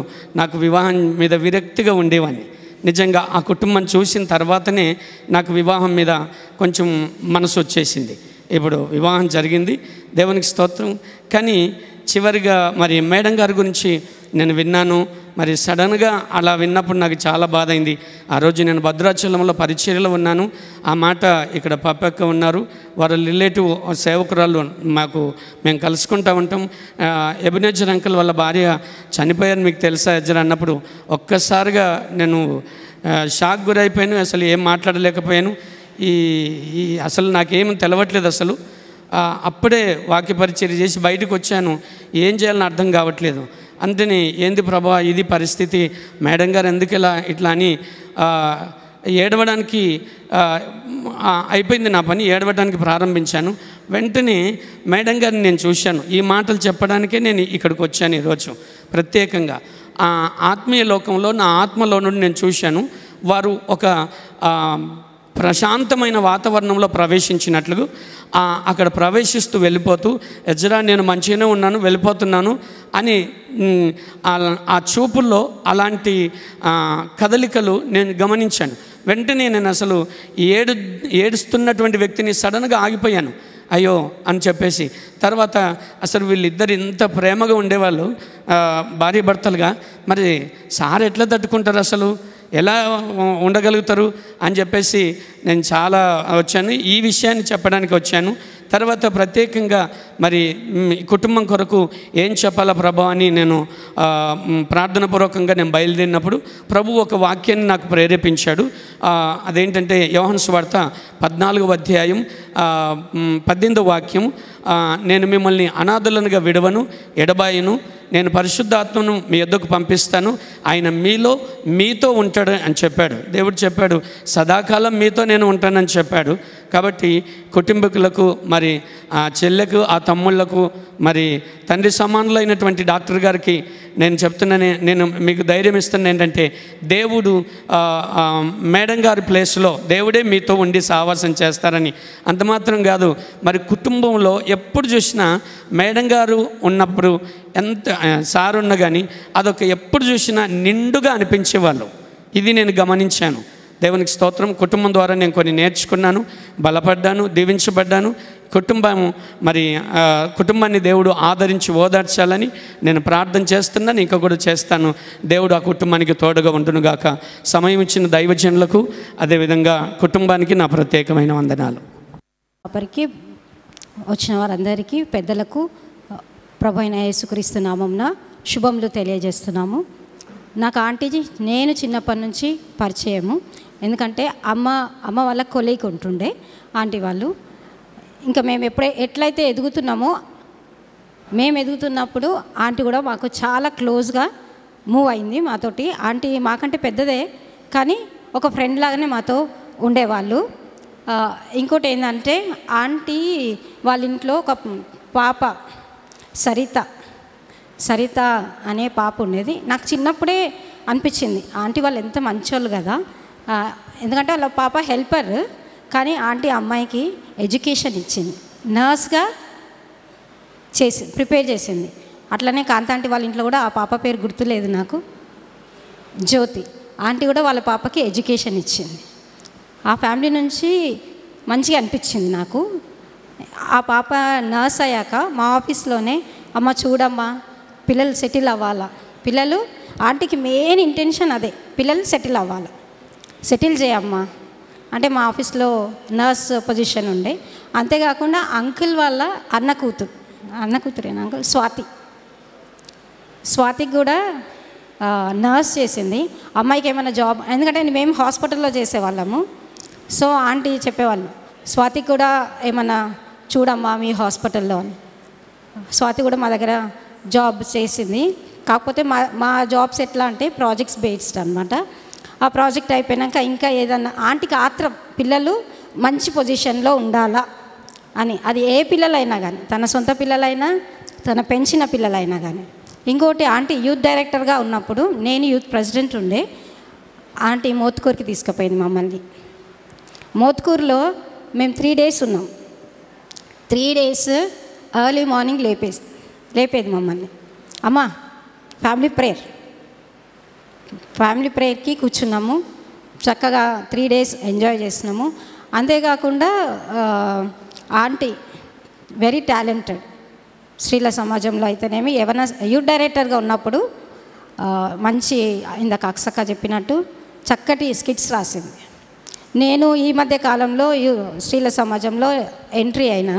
నాకు వివాహం మీద విరక్తిగా ఉండేవాడిని. నిజంగా ఆ కుటుంబం చూసిన తర్వాతనే నాకు వివాహం మీద కొంచెం మనసు వచ్చేసింది. ఇప్పుడు వివాహం జరిగింది, దేవునికి స్తోత్రం. కానీ చివరిగా మరి మేడం గారి గురించి నేను విన్నాను. మరి సడన్గా అలా విన్నప్పుడు నాకు చాలా బాధ అయింది. ఆ రోజు నేను భద్రాచలంలో పరిచర్యలో ఉన్నాను. ఆ మాట ఇక్కడ పప్పక్క ఉన్నారు, వారు రిలేటివ్ సేవకురాలు, మేము కలుసుకుంటూ ఉంటాం. ఎబినేజర్ అంకుల్ వాళ్ళ భార్య చనిపోయారు, మీకు తెలుసా ఎజ్జర్ అన్నప్పుడు ఒక్కసారిగా నేను షాక్ గురైపోయాను. అసలు ఏం మాట్లాడలేకపోయాను. ఈ అసలు నాకేం తెలవట్లేదు అసలు. అప్పుడే వాక్య పరిచర్య చేసి బయటకు వచ్చాను. ఏం చేయాలని అర్థం కావట్లేదు. అంతని ఏంది ప్రభా ఇది పరిస్థితి, మేడం గారు ఎందుకు ఇట్లా అని ఏడవడానికి అయిపోయింది నా పని. ఏడవడానికి ప్రారంభించాను. వెంటనే మేడం గారిని నేను చూశాను. ఈ మాటలు చెప్పడానికే నేను ఇక్కడికి వచ్చాను ఈరోజు ప్రత్యేకంగా. ఆత్మీయ లోకంలో నా ఆత్మలో నుండి నేను చూశాను. వారు ఒక ప్రశాంతమైన వాతావరణంలో ప్రవేశించినట్లు అక్కడ ప్రవేశిస్తూ వెళ్ళిపోతూ, ఎజ్రా నేను మంచిగానే ఉన్నాను, వెళ్ళిపోతున్నాను అని ఆ చూపుల్లో అలాంటి కదలికలు నేను గమనించాను. వెంటనే నేను అసలు ఏడుస్తున్నటువంటి వ్యక్తిని సడన్గా ఆగిపోయాను. అయ్యో అని చెప్పేసి. తర్వాత అసలు వీళ్ళిద్దరు ఇంత ప్రేమగా ఉండేవాళ్ళు భార్య భర్తలుగా, మరి సార్ ఎట్లా తట్టుకుంటారు, అసలు ఎలా ఉండగలుగుతారు అని చెప్పేసి నేను చాలా వచ్చాను. ఈ విషయాన్ని చెప్పడానికి వచ్చాను. తర్వాత ప్రత్యేకంగా మరి కుటుంబం కొరకు ఏం చెప్పాలా ప్రభు అని నేను ప్రార్థనాపూర్వకంగా నేను బయలుదేరినప్పుడు ప్రభు ఒక వాక్యాన్ని నాకు ప్రేరేపించాడు. అదేంటంటే యోహాను సువార్త 14వ అధ్యాయం 18వ వాక్యం, నేను మిమ్మల్ని అనాథులనుగా విడవను, ఎడబాయను, నేను పరిశుద్ధాత్మను మీ యొద్దకు పంపిస్తాను, ఆయన మీతో ఉంటాడు అని చెప్పాడు. దేవుడు చెప్పాడు, సదాకాలం మీతో నేను ఉంటానని చెప్పాడు. కాబట్టి కుటుంబీకులకు, మరి ఆ చెల్లెకు, ఆ తమ్ముళ్లకు, మరి తండ్రి సమానులైనటువంటి డాక్టర్ గారికి నేను చెప్తున్నాను, నేను మీకు ధైర్యం ఇస్తున్నాను ఏంటంటే, దేవుడు మేడం గారి ప్లేస్లో దేవుడే మీతో ఉండి సావాసం చేస్తారని. అంత మాత్రం కాదు, మరి కుటుంబంలో ఎప్పుడు చూసినా మేడం గారు ఉన్నప్పుడు ఎంత సార్ ఉన్నా కానీ అదొక ఎప్పుడు చూసినా నిండుగా అనిపించేవాళ్ళు. ఇది నేను గమనించాను. దేవునికి స్తోత్రం. కుటుంబం ద్వారా నేను కొన్ని నేర్చుకున్నాను, బలపడ్డాను, దీవించబడ్డాను. కుటుంబాన్ని దేవుడు ఆదరించి ఓదార్చాలని నేను ప్రార్థన చేస్తున్నాను, ఇంకా కూడా చేస్తాను. దేవుడు ఆ కుటుంబానికి తోడుగా ఉండునుగాక. సమయం ఇచ్చిన దైవజనులకు, అదేవిధంగా కుటుంబానికి నా ప్రత్యేకమైన వందనాలు. అప్పటికి వచ్చిన వారందరికీ, పెద్దలకు ప్రభు అయిన యేసుక్రీస్తు నామమున శుభములు తెలియజేస్తున్నాము. నాకు ఆంటీ నేను చిన్నప్పటి నుంచి పరిచయము. ఎందుకంటే అమ్మ వాళ్ళ కొలీగ్ ఉంటుండే ఆంటీ వాళ్ళు. ఇంకా మేము ఎట్లయితే ఎదుగుతున్నామో, మేము ఎదుగుతున్నప్పుడు ఆంటీ కూడా మాకు చాలా క్లోజ్గా మూవ్ అయింది మాతోటి. ఆంటీ మాకంటే పెద్దదే, కానీ ఒక ఫ్రెండ్ లాగానే మాతో ఉండేవాళ్ళు. ఇంకోటి ఏంటంటే, ఆంటీ వాళ్ళ ఇంట్లో ఒక పాప సరిత అనే పాప ఉండేది. నాకు చిన్నప్పుడే అనిపించింది, ఆంటీ వాళ్ళు ఎంత మంచోళ్ళు కదా. ఎందుకంటే వాళ్ళ పాప హెల్పర్, కానీ ఆంటీ అమ్మాయికి ఎడ్యుకేషన్ ఇచ్చింది, నర్స్గా ప్రిపేర్ చేసింది. అట్లనే కాంతాంటి వాళ్ళ ఇంట్లో కూడా ఆ పాప పేరు గుర్తులేదు నాకు, జ్యోతి ఆంటీ కూడా వాళ్ళ పాపకి ఎడ్యుకేషన్ ఇచ్చింది. ఆ ఫ్యామిలీ నుంచి మంచిగా అనిపించింది నాకు. ఆ పాప నర్స్ అయ్యాక మా ఆఫీస్లోనే, అమ్మ చూడమ్మా పిల్లలు సెటిల్ అవ్వాలా, పిల్లలు ఆంటీకి మెయిన్ ఇంటెన్షన్ అదే, పిల్లలు సెటిల్ అవ్వాలి, సెటిల్ చేయమ్మా అంటే మా ఆఫీస్లో నర్స్ పొజిషన్ ఉండే. అంతేకాకుండా అంకుల్ వాళ్ళ అన్న కూతురేనా అంకుల్, స్వాతికి కూడా నర్స్ చేసింది. అమ్మాయికి ఏమైనా జాబ్, ఎందుకంటే మేము హాస్పిటల్లో చేసేవాళ్ళము. సో ఆంటీ చెప్పేవాళ్ళు, స్వాతికి కూడా ఏమన్నా చూడమ్మా మీ హాస్పిటల్లో అని. స్వాతి కూడా మా దగ్గర జాబ్ చేసింది. కాకపోతే మా జాబ్స్ ఎట్లా అంటే ప్రాజెక్ట్స్ బేస్డ్ అనమాట. ఆ ప్రాజెక్ట్ అయిపోయాక ఇంకా ఏదన్నా ఆంటీకి ఆత్రం, పిల్లలు మంచి పొజిషన్లో ఉండాలా అని. అది ఏ పిల్లలైనా కానీ, తన సొంత పిల్లలైనా, తన పెంచిన పిల్లలైనా కానీ. ఇంకోటి, ఆంటీ యూత్ డైరెక్టర్గా ఉన్నప్పుడు నేను యూత్ ప్రెసిడెంట్ ఉండే. ఆంటీ మోత్కూరుకి తీసుకుపోయింది మమ్మల్ని. మోత్కూరులో మేము 3 days ఉన్నాం. 3 days ఎర్లీ మార్నింగ్ లేపేది మమ్మల్ని. అమ్మ ఫ్యామిలీ ప్రేయర్కి కూర్చున్నాము. చక్కగా 3 days ఎంజాయ్ చేస్తున్నాము. అంతేకాకుండా ఆంటీ వెరీ టాలెంటెడ్. స్త్రీల సమాజంలో అయితేనేమి, ఏమైనా యూత్ డైరెక్టర్గా ఉన్నప్పుడు మంచి, ఇందాక అక్సక్క చెప్పినట్టు చక్కటి స్కిట్స్ రాసింది. నేను ఈ మధ్య కాలంలో స్త్రీల సమాజంలో ఎంట్రీ అయినా,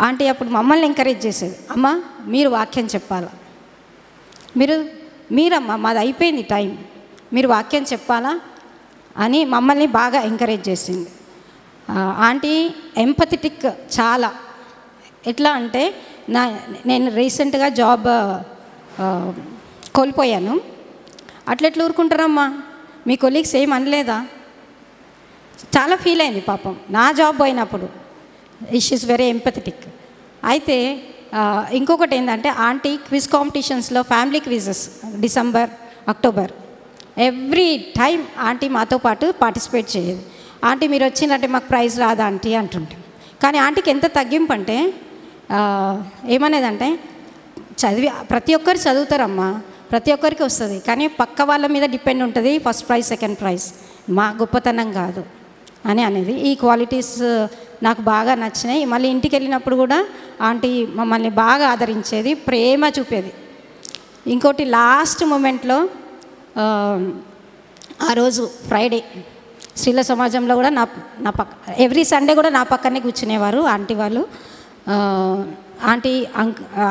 ఆంటీ అప్పుడు మమ్మల్ని ఎంకరేజ్ చేసేది, అమ్మ మీరు వాక్యం చెప్పాలా, మీరమ్మా మాది అయిపోయింది టైం, మీరు వాక్యం చెప్పాలా అని మమ్మల్ని బాగా ఎంకరేజ్ చేసింది. ఆంటీ ఎంపథెటిక్ చాలా. ఎట్లా అంటే నేను రీసెంట్గా జాబ్ కోల్పోయాను. అట్లెట్లు ఊరుకుంటారమ్మా, మీ కొలీగ్స్ ఏం అనలేదా? చాలా ఫీల్ అయింది పాపం నా జాబ్ పోయినప్పుడు. Is very empathetic. అయితే ఇంకొకటి ఏంటంటే ఆంటీ క్విజ్ కాంపిటీషన్స్లో family quizzes December October every time aunty మాతో పాటు పార్టిసిపేట్ చేయదు. ఆంటీ మీరు వచ్చిందంటే మాకు ప్రైజ్ రాదా ఆంటీ అంటుంటే, కానీ ఆంటీకి ఎంత తగ్గింపు అంటే ఏమనేదంటే ప్రతి ఒక్కరు చదువుతారమ్మా, ప్రతి ఒక్కరికి వస్తుంది, కానీ పక్క వాళ్ళ మీద డిపెండ్ ఉంటుంది ఫస్ట్ ప్రైజ్ సెకండ్ ప్రైజ్, మా గొప్పతనం కాదు అని అనేది. ఈ క్వాలిటీస్ నాకు బాగా నచ్చినాయి. మళ్ళీ ఇంటికి వెళ్ళినప్పుడు కూడా ఆంటీ మమ్మల్ని బాగా ఆదరించేది, ప్రేమ చూపేది. ఇంకోటి లాస్ట్ మూమెంట్లో ఆ రోజు ఫ్రైడే స్త్రీల సమాజంలో కూడా నా పక్క ఎవ్రీ సండే కూడా నా పక్కనే కూర్చునేవారు ఆంటీ వాళ్ళు. ఆంటీ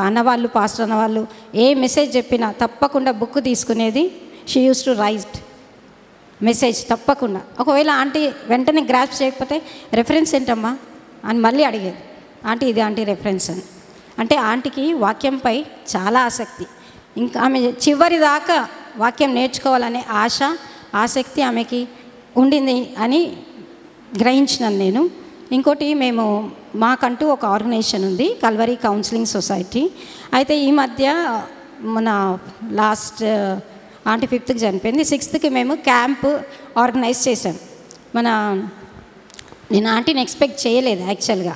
అన్నవాళ్ళు పాస్టర్ అన్నవాళ్ళు ఏ మెసేజ్ చెప్పినా తప్పకుండా బుక్ తీసుకునేది. She use to right message తప్పకుండా. ఒకవేళ ఆంటీ వెంటనే గ్రాస్ప్ చేయకపోతే రెఫరెన్స్ ఏంటమ్మా అని మళ్ళీ అడిగేది. ఆంటీ ఇది ఆంటీ రెఫరెన్స్ అని. అంటే ఆంటీకి వాక్యంపై చాలా ఆసక్తి. ఇంకా ఆమె చివరి దాకా వాక్యం నేర్చుకోవాలనే ఆసక్తి ఆమెకి ఉండింది అని గ్రహించినాను నేను. ఇంకోటి మాకంటూ ఒక ఆర్గనైజేషన్ ఉంది, కల్వరీ కౌన్సిలింగ్ సొసైటీ. అయితే ఈ మధ్య మన లాస్ట్ ఆంటీ 5th చనిపోయింది, 6th మేము క్యాంప్ ఆర్గనైజ్ చేశాం. నేను ఆంటీని ఎక్స్పెక్ట్ చేయలేదు యాక్చువల్గా,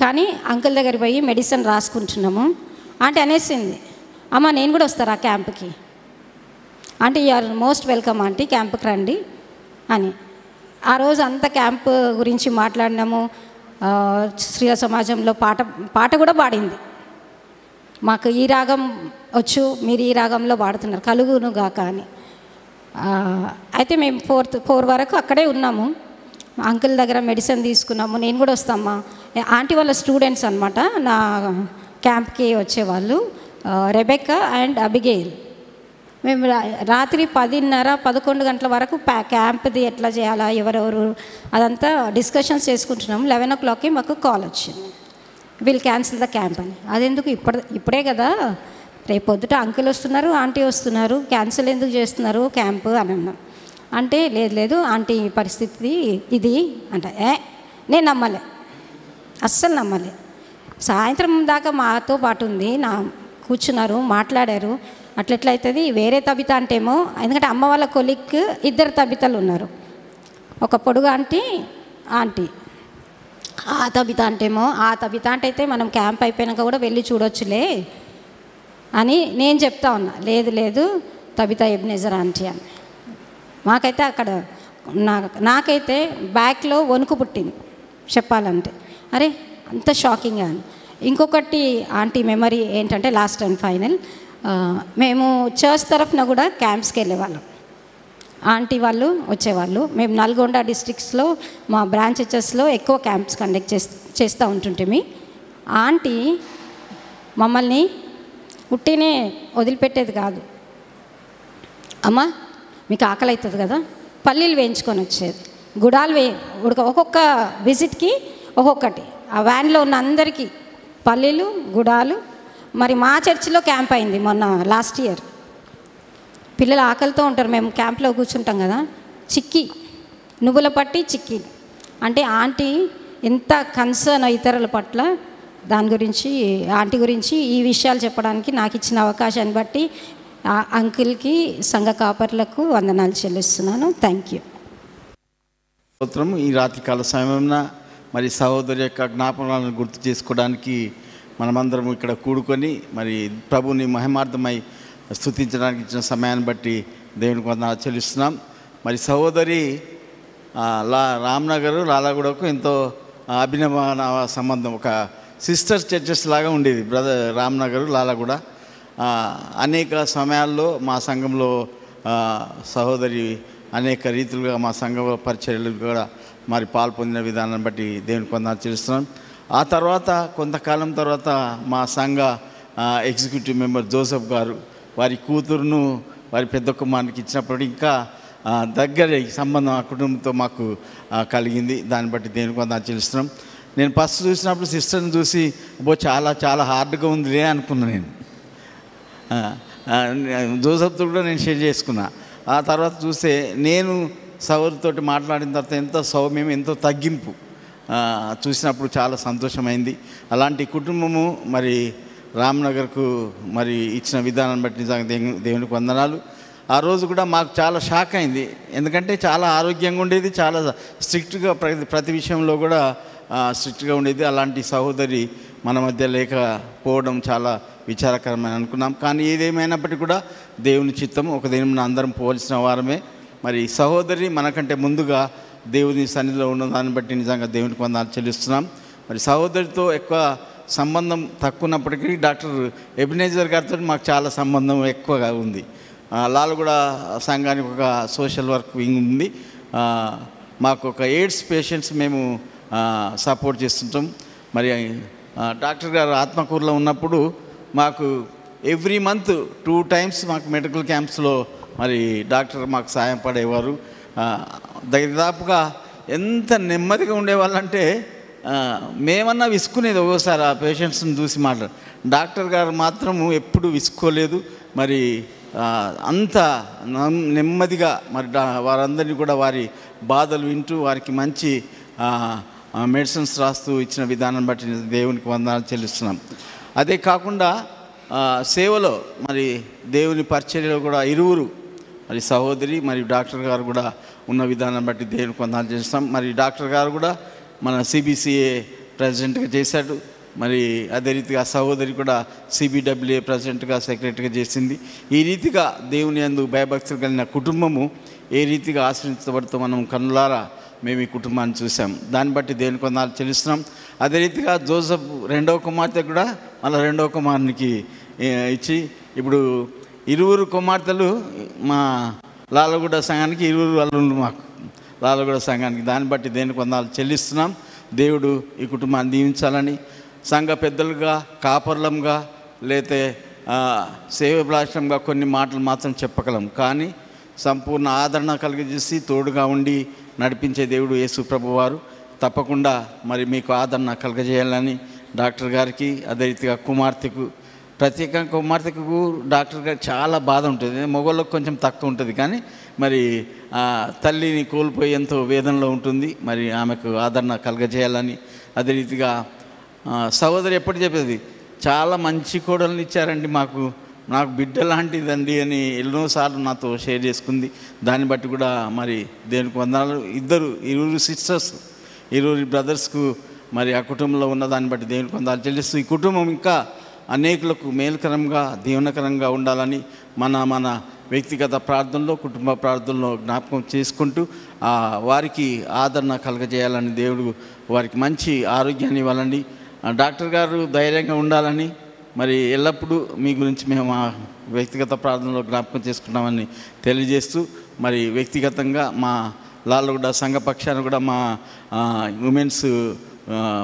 కానీ అంకుల్ దగ్గర పోయి మెడిసిన్ రాసుకుంటున్నాము. ఆంటీ అనేసింది, అమ్మ నేను కూడా వస్తాను ఆ క్యాంప్కి. Aunty you are most welcome aunty, క్యాంప్కి రండి అని. ఆ రోజు అంతా క్యాంప్ గురించి మాట్లాడినాము. స్త్రీల సమాజంలో పాట కూడా పాడింది. మాకు ఈ రాగం వచ్చు, మీరు ఈ రాగంలో పాడుతున్నారు, కలుగును గాక అని. అయితే మేము 4 వరకు అక్కడే ఉన్నాము. అంకుల్ దగ్గర మెడిసిన్ తీసుకున్నాము. నేను కూడా వస్తామా, ఆంటీ వాళ్ళ స్టూడెంట్స్ అనమాట నా క్యాంప్కి వచ్చేవాళ్ళు, రెబెక్కా అండ్ అబిగేల్. మేము రాత్రి 10:30-11 గంటల వరకు క్యాంప్ది ఎట్లా చేయాలా ఎవరెవరు అదంతా డిస్కషన్స్ చేసుకుంటున్నాము. 11 o'clockకి మాకు కాల్ వచ్చింది, వీల్ క్యాన్సిల్ ద క్యాంప్ అని. అదెందుకు ఇప్పుడే కదా, రేపు పొద్దుట అంకుల్ వస్తున్నారు ఆంటీ వస్తున్నారు, క్యాన్సిల్ ఎందుకు చేస్తున్నారు క్యాంపు అని అన్నాం. అంటే లేదు ఆంటీ పరిస్థితి ఇది అంటే నేను నమ్మలే, అస్సలు నమ్మలే. సాయంత్రం దాకా మాతో పాటు ఉంది, కూర్చున్నారు మాట్లాడారు. అట్లెట్లయితుంది, వేరే తబిత అంటేమో, ఎందుకంటే అమ్మ వాళ్ళ కొలిక్ 2 తబితలు ఉన్నారు, ఒక పొడుగు ఆంటీ ఆ తబిత అంటేమో, ఆ తబిత అంటే అయితే మనం క్యాంప్ అయిపోయాక కూడా వెళ్ళి చూడొచ్చులే అని నేను చెప్తా ఉన్నా. లేదు తబిత ఎబ్నేజర్ ఆంటీ అని. మాకైతే అక్కడ నాకైతే బ్యాక్లో వణుకు పుట్టింది చెప్పాలంటే, అరే అంత షాకింగ్ అని. ఇంకొకటి ఆంటీ మెమరీ ఏంటంటే లాస్ట్ అండ్ ఫైనల్, మేము చర్చ్ తరఫున కూడా క్యాంప్స్కి వెళ్ళేవాళ్ళం. ఆంటీ వాళ్ళు వచ్చేవాళ్ళు. మేము నల్గొండ డిస్ట్రిక్ట్స్లో మా బ్రాంచెస్లో ఎక్కువ క్యాంప్స్ కండక్ట్ చేస్తూ ఉంటుంటే ఆంటీ మమ్మల్ని ఉట్టినే వదిలిపెట్టేది కాదు. అమ్మ మీకు ఆకలి అవుతుంది కదా, పల్లీలు వేయించుకొని వచ్చేది, గుడాలు ఒక్కొక్క విజిట్కి ఒక్కొక్కటి, ఆ వ్యాన్లో ఉన్న అందరికీ పల్లీలు గుడాలు. మరి మా చర్చిలో క్యాంప్ అయింది మొన్న లాస్ట్ ఇయర్. పిల్లలు ఆకలితో ఉంటారు, మేము క్యాంప్లో కూర్చుంటాం కదా, నువ్వుల పట్టి చిక్కీ అంటే ఆంటీ ఎంత కన్సర్న్ ఇతరుల పట్ల, దాని గురించి ఆంటీ గురించి ఈ విషయాలు చెప్పడానికి నాకు ఇచ్చిన అవకాశాన్ని బట్టి అంకుల్కి సంఘ కాపర్లకు వందనాలు చెల్లిస్తున్నాను. Thank you. ఈ రాత్రికాల సమయంలో మరి సహోదరి యొక్క జ్ఞాపకాలను గుర్తు చేసుకోవడానికి మనమందరం ఇక్కడ కూడుకొని మరి ప్రభుని మహిమార్థమై స్తుతించడానికి ఇచ్చిన సమయాన్ని బట్టి దేవునికి వందనాలు చెల్లిస్తున్నాం. మరి సహోదరి రామ్నగర్ లాలాగూడకు ఎంతో అభినవ సంబంధం, ఒక సిస్టర్స్ చర్చెస్ లాగా ఉండేది రామ్నగర్ లాలాగూడ. అనేక సమయాల్లో మా సంఘంలో సహోదరి అనేక రీతులుగా మా సంఘ పరిచర్యలు కూడా మరి పాల్పొందిన విధానాన్ని బట్టి దేవునికి వందనాలు చెల్లిస్తున్నాం. ఆ తర్వాత కొంతకాలం తర్వాత మా సంఘ ఎగ్జిక్యూటివ్ మెంబర్ జోసెఫ్ గారు వారి కూతురును వారి పెద్ద కుమారునికి ఇచ్చినప్పుడు ఇంకా దగ్గర సంబంధం ఆ కుటుంబంతో మాకు కలిగింది. దాన్ని బట్టి దేవునికి వందనాలు చెల్లిస్తున్నాం. నేను ఫస్ట్ చూసినప్పుడు సిస్టర్ని చూసి చాలా చాలా హార్డ్గా ఉందిలే అనుకున్నాను. నేను జోసెఫ్తో కూడా నేను షేర్ చేసుకున్నా. ఆ తర్వాత చూస్తే నేను సౌరితోటి మాట్లాడిన తర్వాత ఎంతో సౌమ్యం, ఎంతో తగ్గింపు చూసినప్పుడు చాలా సంతోషమైంది. అలాంటి కుటుంబము మరి రామ్నగర్కు మరి ఇచ్చిన విధానాన్ని బట్టి నిజంగా దేవునికి వందనాలు. ఆ రోజు కూడా మాకు చాలా షాక్ అయింది. ఎందుకంటే చాలా ఆరోగ్యంగా ఉండేది, చాలా స్ట్రిక్ట్గా ప్రతి విషయంలో కూడా స్ట్రిక్ట్గా ఉండేది. అలాంటి సహోదరి మన మధ్య లేకపోవడం చాలా విచారకరమని అనుకున్నాం. కానీ ఏదేమైనప్పటికీ కూడా దేవుని చిత్తం, ఒక దినం అందరం పోల్చిన వారమే. మరి సహోదరి మనకంటే ముందుగా దేవుని సన్నిధిలో ఉన్న దాన్ని బట్టి నిజంగా దేవునికి వందనాలు చెల్లిస్తున్నాం. మరి సహోదరితో ఎక్కువ సంబంధం తక్కువ ఉన్నప్పటికీ డాక్టర్ ఎబినేజర్ గారితో మాకు చాలా సంబంధం ఎక్కువగా ఉంది. లాల్గూడ సంఘానికి ఒక సోషల్ వర్క్ వింగ్ ఉంది. మాకు ఒక ఎయిడ్స్ పేషెంట్స్ మేము సపోర్ట్ చేస్తుంటాం. మరి డాక్టర్ గారు ఆత్మకూరులో ఉన్నప్పుడు మాకు ఎవ్రీ మంత్ 2 times మాకు మెడికల్ క్యాంప్స్లో మరి డాక్టర్ మాకు సాయం పడేవారు. దాదాపుగా ఎంత నెమ్మదిగా ఉండేవాళ్ళంటే మేమన్నా విసుకునేది ఒక్కోసారి ఆ పేషెంట్స్ని చూసి డాక్టర్ గారు మాత్రము ఎప్పుడు విసుకోలేదు. మరి అంత నెమ్మదిగా మరి వారందరినీ కూడా వారి బాధలు వింటూ వారికి మంచి మెడిసిన్స్ రాస్తూ ఇచ్చిన విధానం బట్టి దేవునికి వందనాలు చెల్లిస్తున్నాం. అదే కాకుండా సేవలో మరి దేవుని పరిచర్యలో కూడా ఇరువురు మరి సహోదరి మరియు డాక్టర్ గారు కూడా ఉన్న విధానం బట్టి దేవునికి వందనాలు చేస్తాం. మరి డాక్టర్ గారు కూడా మన CBCA ప్రెసిడెంట్గా చేశాడు. మరి అదే రీతిగా సహోదరి కూడా CBWA ప్రెసిడెంట్గా, సెక్రటరీగా చేసింది. ఈ రీతిగా దేవుని యందు భయభక్తులు కలిగిన కుటుంబము ఏ రీతిగా ఆశ్రయించబడుతూ మనం కన్నులారా మేము ఈ కుటుంబాన్ని చూసాం. దాన్ని బట్టి దేవునికి వందనాలు చెల్లిస్తున్నాం. అదే రీతిగా జోసెఫ్ రెండవ కుమార్తె కూడా మళ్ళీ రెండవ కుమారునికి ఇచ్చి ఇప్పుడు 20 కుమార్తెలు మా లాల్గూడ సంఘానికి, 20 అల్లుళ్ళు మాకు లాల్గూడ సంఘానికి. దాన్ని బట్టి దేవునికి వందనాలు చెల్లిస్తున్నాం. దేవుడు ఈ కుటుంబాన్ని దీవించాలని సంఘ పెద్దలుగా, కాపర్లంగా, లేతే సేవాభిలాషంగా కొన్ని మాటలు మాత్రం చెప్పగలం. కానీ సంపూర్ణ ఆదరణ కలిగజేసి తోడుగా ఉండి నడిపించే దేవుడు యేసు ప్రభువారు. తప్పకుండా మరి మీకు ఆదరణ కలగజేయాలని డాక్టర్ గారికి, అదే రీతిగా కుమార్తెకు, ప్రత్యేకంగా కుమార్తెకు డాక్టర్ గారికి చాలా బాధ ఉంటుంది. మగవాళ్ళకు కొంచెం తక్కువ ఉంటుంది. కానీ మరి తల్లిని కోల్పోయి ఎంతో వేదనలో ఉంటుంది. మరి ఆమెకు ఆదరణ కలగజేయాలని, అదే రీతిగా సహోదరి ఎప్పుడు చెప్పేది, చాలా మంచి కోడల్ని ఇచ్చారండి నాకు బిడ్డ లాంటిదండి అని ఎన్నోసార్లు నాతో షేర్ చేసుకుంది. దాన్ని బట్టి కూడా మరి దేవునికి వందనాలు. 20 సిస్టర్స్, 20 బ్రదర్స్కు మరి ఆ కుటుంబంలో ఉన్న దాన్ని బట్టి దేవునికి వందనాలు చెల్లిస్తూ ఈ కుటుంబం ఇంకా అనేకులకు మేలుకరంగా, దీవెనకరంగా ఉండాలని మన వ్యక్తిగత ప్రార్థనలో, కుటుంబ ప్రార్థనలో జ్ఞాపకం చేసుకుంటూ వారికి ఆదరణ కలగజేయాలని, దేవుడు వారికి మంచి ఆరోగ్యాన్ని ఇవ్వాలని, డాక్టర్ గారు ధైర్యంగా ఉండాలని మరి ఎల్లప్పుడూ మీ గురించి మేము వ్యక్తిగత ప్రార్థనలో జ్ఞాపకం చేసుకుంటామని తెలియజేస్తూ మరి వ్యక్తిగతంగా మా లాల్గూడ సంఘ పక్షాన్ని కూడా మా ఉమెన్స్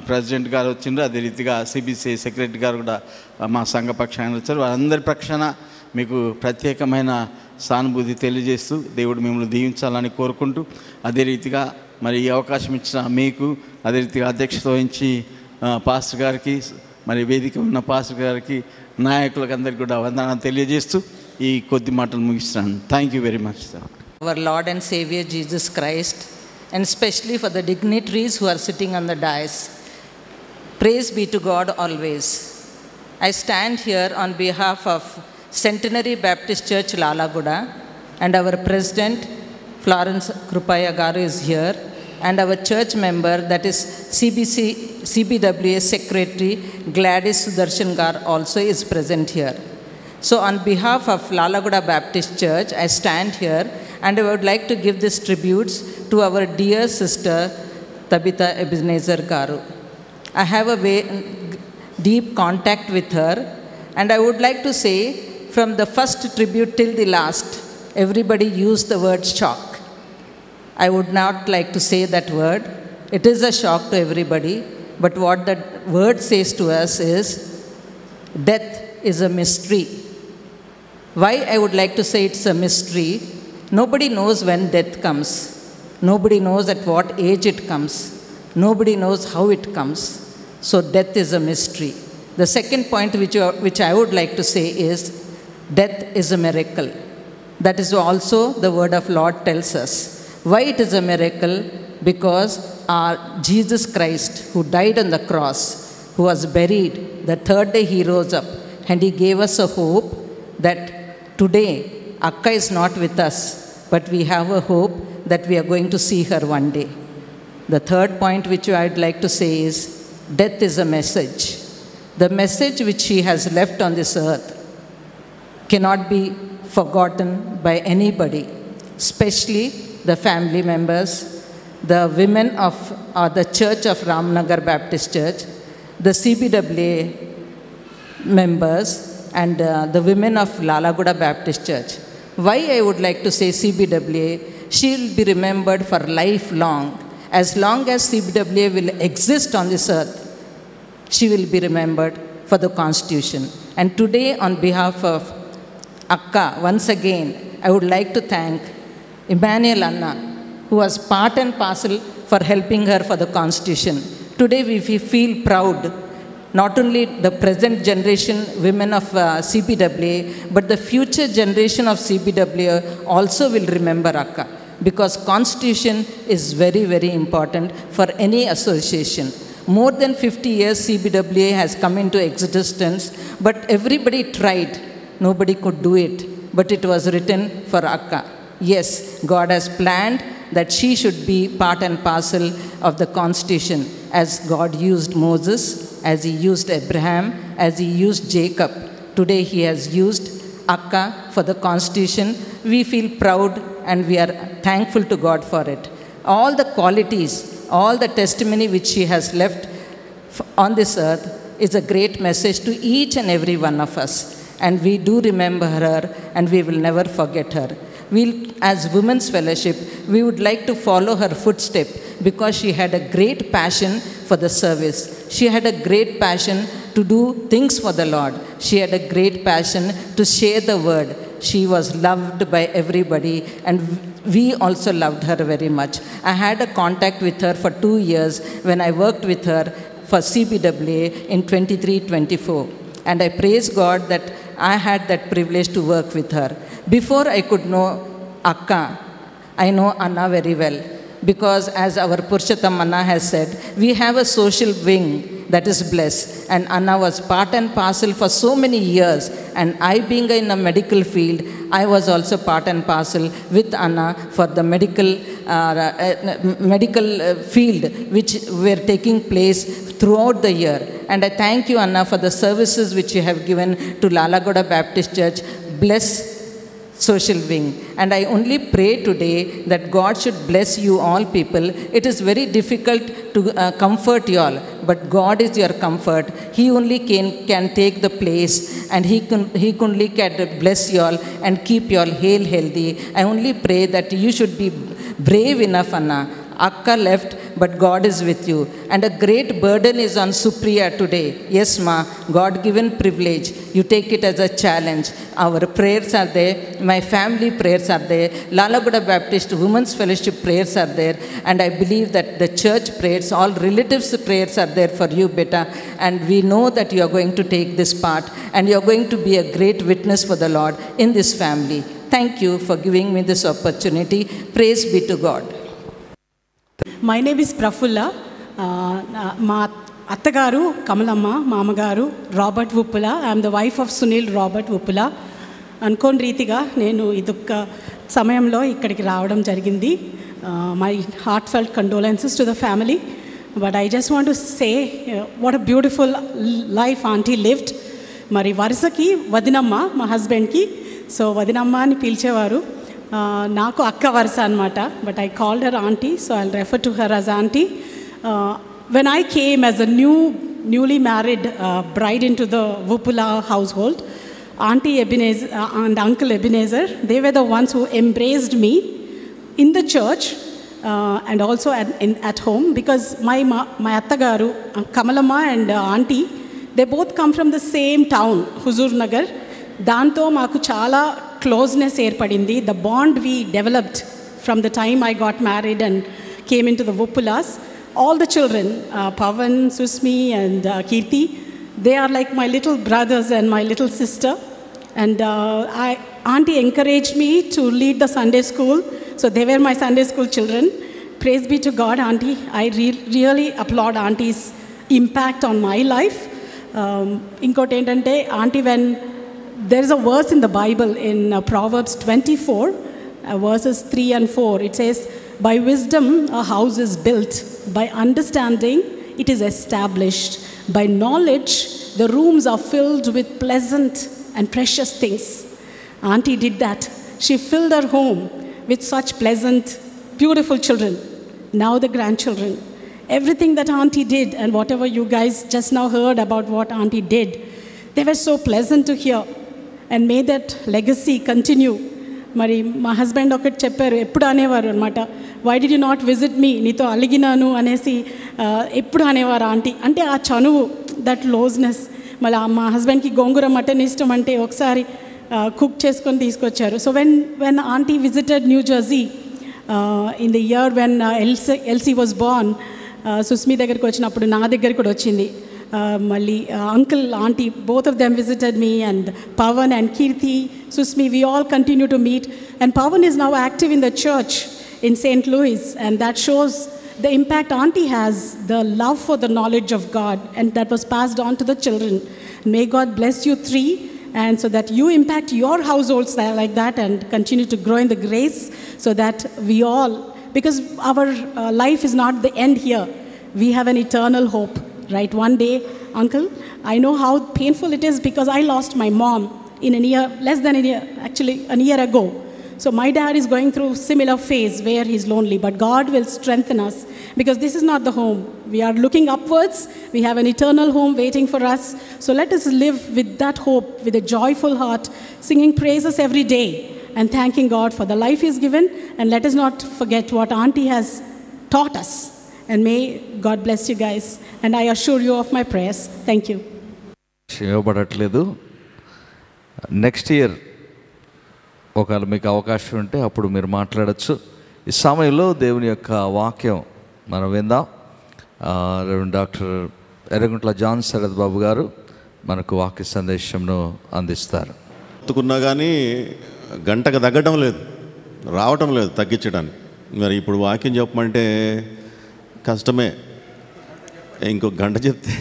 ప్రెసిడెంట్ గారు వచ్చిండ్రు. అదే రీతిగా CBCA సెక్రటరీ గారు కూడా మా సంఘ పక్షాన్ని వచ్చారు. వారందరి పక్షాన మీకు ప్రత్యేకమైన సానుభూతి తెలియజేస్తూ దేవుడు మిమ్మల్ని దీవించాలని కోరుకుంటూ, అదే రీతిగా మరి ఈ అవకాశం ఇచ్చిన మీకు, అదే రీతిగా అధ్యక్షత వహించి పాస్టర్ గారికి, మరి వేదిక ఉన్న పాస్టర్ గారికి, నాయకులకు అందరికీ కూడా వందనాలు తెలియజేస్తూ ఈ కొద్ది మాటలు ముగిస్తున్నాను. Thank you very much sir. Our Lord and Savior Jesus Christ, and especially for the dignitaries who are sitting on the dais. Praise be to God always. I stand here on behalf of Centenary Baptist Church, Lalaguda, and our President, Florence Krupaya Garu is here, and our church member, that is CBWA Secretary Gladys Sudarshan Gar also is present here. So on behalf of Lalaguda Baptist Church, I stand here and I would like to give these tributes to our dear sister Tabitha Ebenezer Garu. I have a deep contact with her, and I would like to say from the first tribute till the last, everybody used the word shock. I would not like to say that word. It is a shock to everybody, but what that word says to us is, death is a mystery. Why I would like to say it's a mystery? Nobody knows when death comes. Nobody knows at what age it comes. Nobody knows how it comes. So death is a mystery. The second point which I would like to say is, death is a miracle. That is also the word of Lord tells us. Why it is a miracle? Because our Jesus Christ, who died on the cross, who was buried, the third day he rose up, and he gave us a hope that today Akka is not with us, but we have a hope that we are going to see her one day. The third point which I'd like to say is, death is a message. The message which she has left on this earth cannot be forgotten by anybody, especially the family members, the women of the Church of Ramnagar Baptist Church, the CBWA members, and the women of Lalaguda Baptist Church. Why I would like to say CBWA? She will be remembered for lifelong. As long as CBWA will exist on this earth, she will be remembered for the Constitution. And today, on behalf of Akka, once again, I would like to thank Emmanuel Anna, who was part and parcel for helping her for the Constitution. Today, we feel proud. Not only the present generation women of CBWA, but the future generation of CBWA also will remember Akka, because Constitution is very, very important for any association. More than 50 years CBWA has come into existence, but everybody tried. Nobody could do it, but it was written for Akka. Yes, God has planned that she should be part and parcel of the Constitution, as God used Moses, as he used Abraham, as he used Jacob. Today he has used Akka for the Constitution. We feel proud and we are thankful to God for it. All the qualities, all the testimony which she has left on this earth is a great message to each and every one of us. And we do remember her, and we will never forget her. As Women's Fellowship, we would like to follow her footstep, because she had a great passion for the service. She had a great passion to do things for the Lord. She had a great passion to share the word. She was loved by everybody, and we also loved her very much. I had a contact with her for 2 years when I worked with her for CBWA in 23-24. And I praise God that I had that privilege to work with her. Before I could know Akka, I know Anna very well. Because as our Purushottam Anna has said, we have a social wing that is blessed. And Anna was part and parcel for so many years. And I, being in a medical field, I was also part and parcel with Anna for the medical field which were taking place throughout the year. And I thank you, Anna, for the services which you have given to Lalagoda Baptist Church. Bless social wing. And I only pray today that God should bless you all people. It is very difficult to comfort you all, but God is your comfort. He only can take the place, and He only can bless you all and keep you all healthy. I only pray that you should be brave enough, Anna. Akka left, but God is with you. And a great burden is on Supriya today. Yes, Ma, God-given privilege. You take it as a challenge. Our prayers are there. My family prayers are there. Lalaguda Baptist Women's Fellowship prayers are there. And I believe that the church prayers, all relatives' prayers are there for you, beta. And we know that you are going to take this part, and you are going to be a great witness for the Lord in this family. Thank you for giving me this opportunity. Praise be to God. My name is Prafulla. మా అత్తగారు కమలమ్మ, మామగారు Robert Uppula. I'm the wife of Sunil Robert Uppula. అనుకోని రీతిగా నేను ఇదొక్క సమయంలో ఇక్కడికి రావడం జరిగింది. My heartfelt condolences to the family. But I just want to say what a beautiful life aunty lived. మరి వరుసకి వదినమ్మ మా హస్బెండ్కి, సో వదినమ్మ అని పిలిచేవారు. నాకు అక్క వరుస అనమాట. But I called her aunty, so I will refer to her as aunty. When I came as a newly married bride into the Vupula household, Auntie Ebenezer and Uncle Ebenezer, they were the ones who embraced me in the church and also at home, because my attagaru, Kamalama and auntie, they both come from the same town, Huzur Nagar. దాంతో మాకు చాలా closeness ఏర్పడింది. The bond we developed from the time I got married and came into the Vuppulas. All the children, Pavan, Susmi and Kirti, they are like my little brothers and my little sister. And Auntie encouraged me to lead the Sunday school. So they were my Sunday school children. Praise be to God, Auntie. I really applaud Auntie's impact on my life. Inkoti entante, Auntie, when there is a verse in the Bible in Proverbs 24, verses 3 and 4, it says, by wisdom a house is built, by understanding it is established, by knowledge the rooms are filled with pleasant and precious things. Auntie did that. She filled her home with such pleasant, beautiful children. Now the grandchildren. Everything that Auntie did and whatever you guys just now heard about what Auntie did, they were so pleasant to hear. And may that legacy continue. మరి మా husband ఒకటి చెప్పారు, ఎప్పుడు అనేవారు అనమాట, why did you not visit me, నీతో అలిగినాను అనేసి ఎప్పుడు అనేవారు ఆంటీ. అంటే ఆ చనువు, దట్ క్లోజ్నెస్. మళ్ళీ మా హస్బెండ్కి గోంగూర మటన్ ఇష్టం అంటే ఒకసారి కుక్ చేసుకొని తీసుకొచ్చారు. So when aunty visited new Jersey in the year when LC was Born, Susmi దగ్గరికి వచ్చినప్పుడు నా దగ్గర కూడా వచ్చింది. Mali, uncle, auntie, both of them visited me, and Pavan and Kirti, Susmi, we all continue to meet. And Pavan is now active in the church in St. Louis, and that shows the impact auntie has, the love for the knowledge of God, and that was passed on to the children. May God bless you three, and so that you impact your households like that and continue to grow in the grace, so that we all, because our life is not the end here, we have an eternal hope. Right, one day, uncle, I know how painful it is because I lost my mom in a year, less than a year, actually a year ago. So my dad is going through similar phase where he's lonely, but God will strengthen us because this is not the home. We are looking upwards. We have an eternal home waiting for us. So let us live with that hope, with a joyful heart, singing praises every day and thanking God for the life He's given. And let us not forget what Auntie has taught us. And may God bless you guys. And I assure you of my prayers. Thank you. ఇవ్వబడట్లేదు. Next year ఒకవేళ మీకు అవకాశం ఉంటే అప్పుడు మీరు మాట్లాడచ్చు. ఈ సమయంలో దేవుని యొక్క వాక్యం మనం విందాం. రెవరెండ్ డాక్టర్ ఎర్రగుంట్ల జాన్ శరత్ బాబు గారు మనకు వాక్య సందేశంను అందిస్తారు. ఎత్తుకున్నా కానీ గంటకు తగ్గడం లేదు, రావటం లేదు తగ్గించడానికి. మరి ఇప్పుడు వాక్యం చెప్పమంటే కష్టమే. ఇంకొక గంట చెప్తే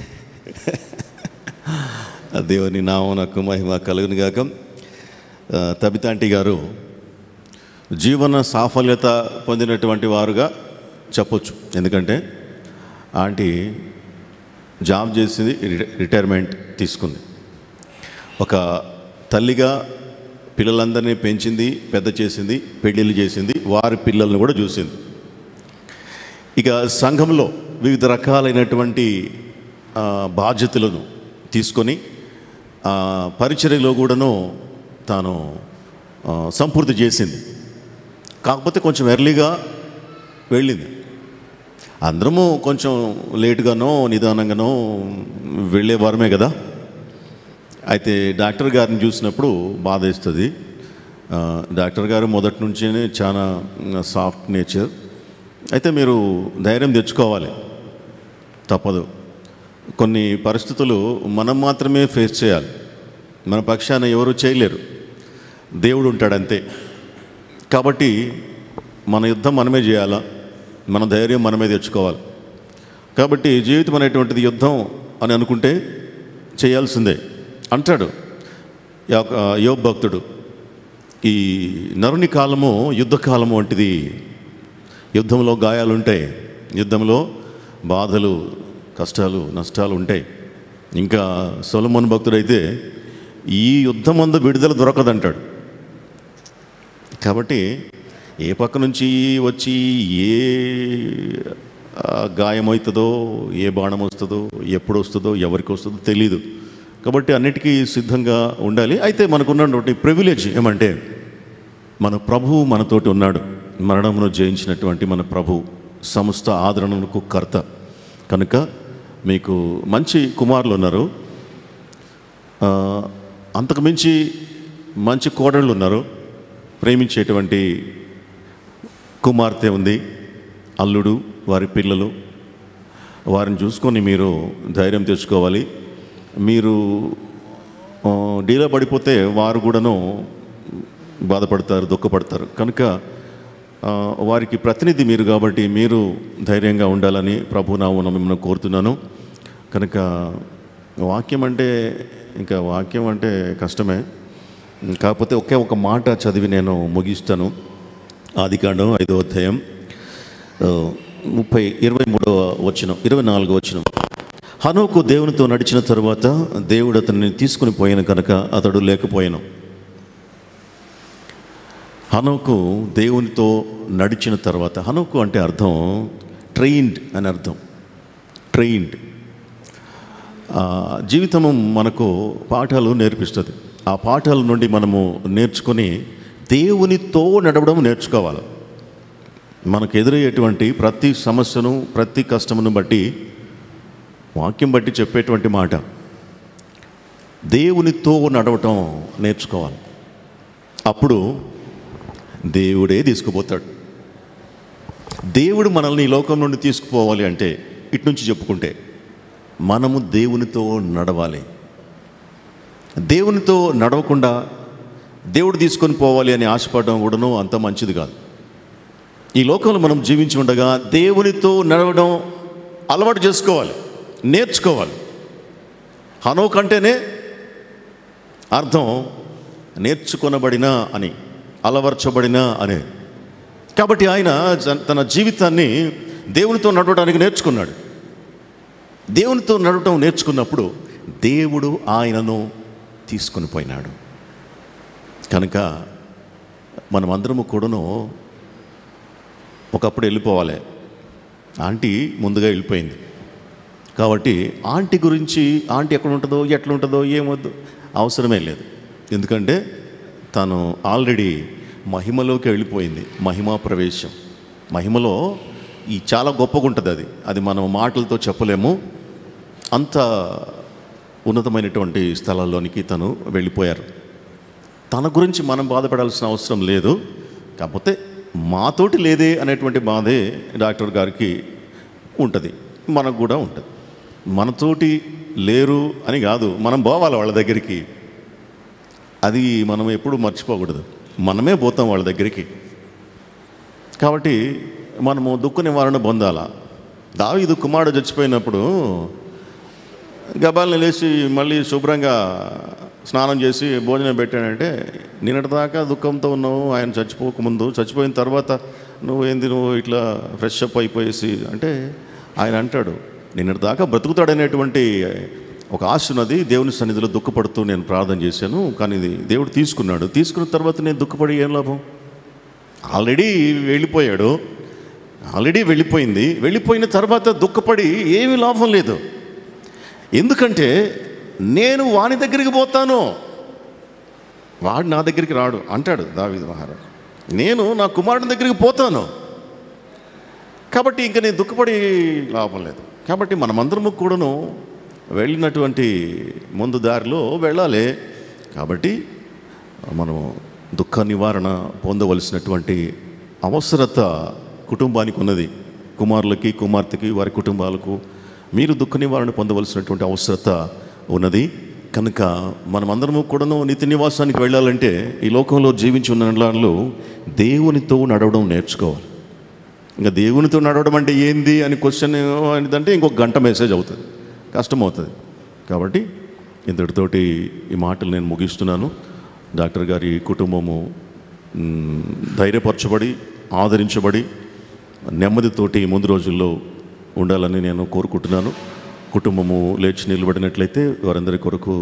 దేవుని నామమునకు మహిమ కలుగును గాక. తబితాంటి గారు జీవన సాఫల్యత పొందినటువంటి వారుగా చెప్పొచ్చు. ఎందుకంటే ఆంటీ జాబ్ చేసింది, రిటైర్మెంట్ తీసుకుంది. ఒక తల్లిగా పిల్లలందరినీ పెంచింది, పెద్ద చేసింది, పెళ్ళిళ్ళు చేసింది, వారి పిల్లల్ని కూడా చూసింది. ఇక సంఘంలో వివిధ రకాలైనటువంటి బాధ్యతలను తీసుకొని పరిచర్యలో కూడాను తాను సంపూర్తి చేసింది. కాకపోతే కొంచెం ఎర్లీగా వెళ్ళింది. అందరము కొంచెం లేటుగానో నిదానంగానో వెళ్ళేవారమే కదా. అయితే డాక్టర్ గారిని చూసినప్పుడు బాధ వేస్తుంది. డాక్టర్ గారు మొదటి నుంచే చాలా సాఫ్ట్ నేచర్. అయితే మీరు ధైర్యం తెచ్చుకోవాలి, తప్పదు. కొన్ని పరిస్థితులు మనం మాత్రమే ఫేస్ చేయాలి, మన పక్షాన ఎవరు చేయలేరు, దేవుడు ఉంటాడంతే. కాబట్టి మన యుద్ధం మనమే చేయాలా, మన ధైర్యం మనమే తెచ్చుకోవాలి. కాబట్టి జీవితం అనేటువంటిది యుద్ధం అని అనుకుంటే చేయాల్సిందే అంటాడు యోబు భక్తుడు. ఈ నరుని కాలము యుద్ధకాలము వంటిది. యుద్ధంలో గాయాలు ఉంటాయి, యుద్ధంలో బాధలు, కష్టాలు, నష్టాలు ఉంటాయి. ఇంకా సొలొమోను భక్తుడైతే ఈ యుద్ధమందు విడుదల దొరకదంటాడు. కాబట్టి ఏ పక్క నుంచి వచ్చి ఏ గాయం అవుతుందో, ఏ బాణం వస్తుందో, ఎప్పుడు వస్తుందో, ఎవరికి వస్తుందో తెలీదు. కాబట్టి అన్నిటికీ సిద్ధంగా ఉండాలి. అయితే మనకున్నటువంటి ప్రివిలేజ్ ఏమంటే మన ప్రభువు మనతోటి ఉన్నాడు. మరణమును జయించినటువంటి మన ప్రభు సమస్త ఆదరణకు కర్త కనుక మీకు మంచి కుమారులు ఉన్నారు. అంతకుమించి మంచి కోడళ్ళు ఉన్నారు, ప్రేమించేటువంటి కుమార్తె ఉంది, అల్లుడు, వారి పిల్లలు. వారిని చూసుకొని మీరు ధైర్యం తెచ్చుకోవాలి. మీరు డీలా పడిపోతే వారు కూడాను బాధపడతారు, దుఃఖపడతారు. కనుక వారికి ప్రతినిధి మీరు కాబట్టి మీరు ధైర్యంగా ఉండాలని ప్రభునామమున మిమ్మల్ని కోరుతున్నాను. కనుక వాక్యం అంటే కష్టమే. కాకపోతే ఒకే ఒక మాట చదివి నేను ముగిస్తాను. ఆదికాండం 5వ అధ్యాయం 23వ వచనం, 24వ వచనం. హనోకు దేవునితో నడిచిన తరువాత దేవుడు అతన్ని తీసుకుని పోయాను కనుక అతడు లేకపోయాను. హనోకు దేవునితో నడిచిన తర్వాత, హనోకు అంటే అర్థం ట్రైన్డ్ అని అర్థం. ట్రైన్డ్. జీవితము మనకు పాఠాలు నేర్పిస్తుంది. ఆ పాఠాల నుండి మనము నేర్చుకొని దేవునితో నడవడం నేర్చుకోవాలి. మనకు ఎదురయ్యేటువంటి ప్రతి సమస్యను, ప్రతి కష్టమును బట్టి, వాక్యం బట్టి చెప్పేటువంటి మాట, దేవునితో నడవటం నేర్చుకోవాలి. అప్పుడు దేవుడే తీసుకుపోతాడు. దేవుడు మనల్ని ఈ లోకం నుండి తీసుకుపోవాలి అంటే ఇటు నుంచి చెప్పుకుంటే మనము దేవునితో నడవాలి. దేవునితో నడవకుండా దేవుడు తీసుకొని పోవాలి అని ఆశపడడం కూడాను అంత మంచిది కాదు. ఈ లోకంలో మనం జీవించి ఉండగా దేవునితో నడవడం అలవాటు చేసుకోవాలి, నేర్చుకోవాలి. హనోకు అంటేనే అర్థం నేర్చుకొనబడిన అని, అలవర్చబడిన అనే. కాబట్టి ఆయన తన జీవితాన్ని దేవునితో నడవడానికి నేర్చుకున్నాడు. దేవునితో నడవటం నేర్చుకున్నప్పుడు దేవుడు ఆయనను తీసుకొని పోయినాడు. కనుక మనమందరము కూడాను ఒకప్పుడు వెళ్ళిపోవాలి. ఆంటీ ముందుగా వెళ్ళిపోయింది కాబట్టి ఆంటీ గురించి, ఆంటీ ఎక్కడ ఉంటుందో, ఎట్లా ఉంటుందో ఏమొద్దు, అవసరమే లేదు. ఎందుకంటే తను ఆల్రెడీ మహిమలోకి వెళ్ళిపోయింది. మహిమా ప్రవేశం. మహిమలో ఈ చాలా గొప్పగా ఉంటుంది. అది మనం మాటలతో చెప్పలేము. అంత ఉన్నతమైనటువంటి స్థలాల్లోనికి తను వెళ్ళిపోయారు. తన గురించి మనం బాధపడాల్సిన అవసరం లేదు. కాకపోతే మాతోటి లేదే అనేటువంటి బాధే డాక్టర్ గారికి ఉంటుంది, మనకు కూడా ఉంటుంది. మనతోటి లేరు అని కాదు, మనం పోవాలి వాళ్ళ దగ్గరికి. అది మనం ఎప్పుడు మర్చిపోకూడదు. మనమే పోతాం వాళ్ళ దగ్గరికి. కాబట్టి మనము దుఃఖ నివారణ పొందాలా. దావీదు కుమారుడు చచ్చిపోయినప్పుడు గబాల్ని లేచి మళ్ళీ శుభ్రంగా స్నానం చేసి భోజనం పెట్టాడంటే, నిన్నటిదాకా దుఃఖంతో ఉన్నావు ఆయన చచ్చిపోకముందు, చచ్చిపోయిన తర్వాత నువ్వు ఇట్లా ఫ్రెష్ అప్ అయిపోయేసి అంటే, ఆయన అంటాడు నిన్నటిదాకా బ్రతుకుతాడనేటువంటి ఒక ఆశ ఉన్నది. దేవుని సన్నిధిలో దుఃఖపడుతూ నేను ప్రార్థన చేశాను, కానీ దేవుడు తీసుకున్నాడు. తీసుకున్న తర్వాత నేను దుఃఖపడి ఏం లాభం? ఆల్రెడీ వెళ్ళిపోయాడు, ఆల్రెడీ వెళ్ళిపోయింది. వెళ్ళిపోయిన తర్వాత దుఃఖపడి ఏమీ లాభం లేదు. ఎందుకంటే నేను వాని దగ్గరికి పోతాను, వాడు నా దగ్గరికి రాడు అంటాడు దావీదు మహారాజు. నేను నా కుమారుడి దగ్గరికి పోతాను కాబట్టి ఇంకా నేను దుఃఖపడి లాభం లేదు. కాబట్టి మనమందరము కూడాను వెళ్ళినటువంటి ముందు దారిలో వెళ్ళాలి. కాబట్టి మనం దుఃఖ నివారణ పొందవలసినటువంటి అవసరత కుటుంబానికి ఉన్నది. కుమారులకి, కుమార్తెకి, వారి కుటుంబాలకు మీరు దుఃఖ నివారణ పొందవలసినటువంటి అవసరత ఉన్నది. కనుక మనమందరము కూడాను నిత్య నివాసానికి వెళ్ళాలంటే, ఈ లోకంలో జీవించి ఉన్న వాళ్ళు దేవునితో నడవడం నేర్చుకోవాలి. ఇంకా దేవునితో నడవడం అంటే ఏంది అని క్వశ్చన్ ఏంటంటే ఇంకొక గంట మెసేజ్ అవుతుంది, కష్టమవుతుంది. కాబట్టి ఇంతటితోటి ఈ మాటలు నేను ముగిస్తున్నాను. డాక్టర్ గారి కుటుంబము ధైర్యపరచబడి, ఆదరించబడి, నెమ్మదితోటి ముందు రోజుల్లో ఉండాలని నేను కోరుకుంటున్నాను. కుటుంబము లేచి నిలబడినట్లయితే వారందరి కొరకు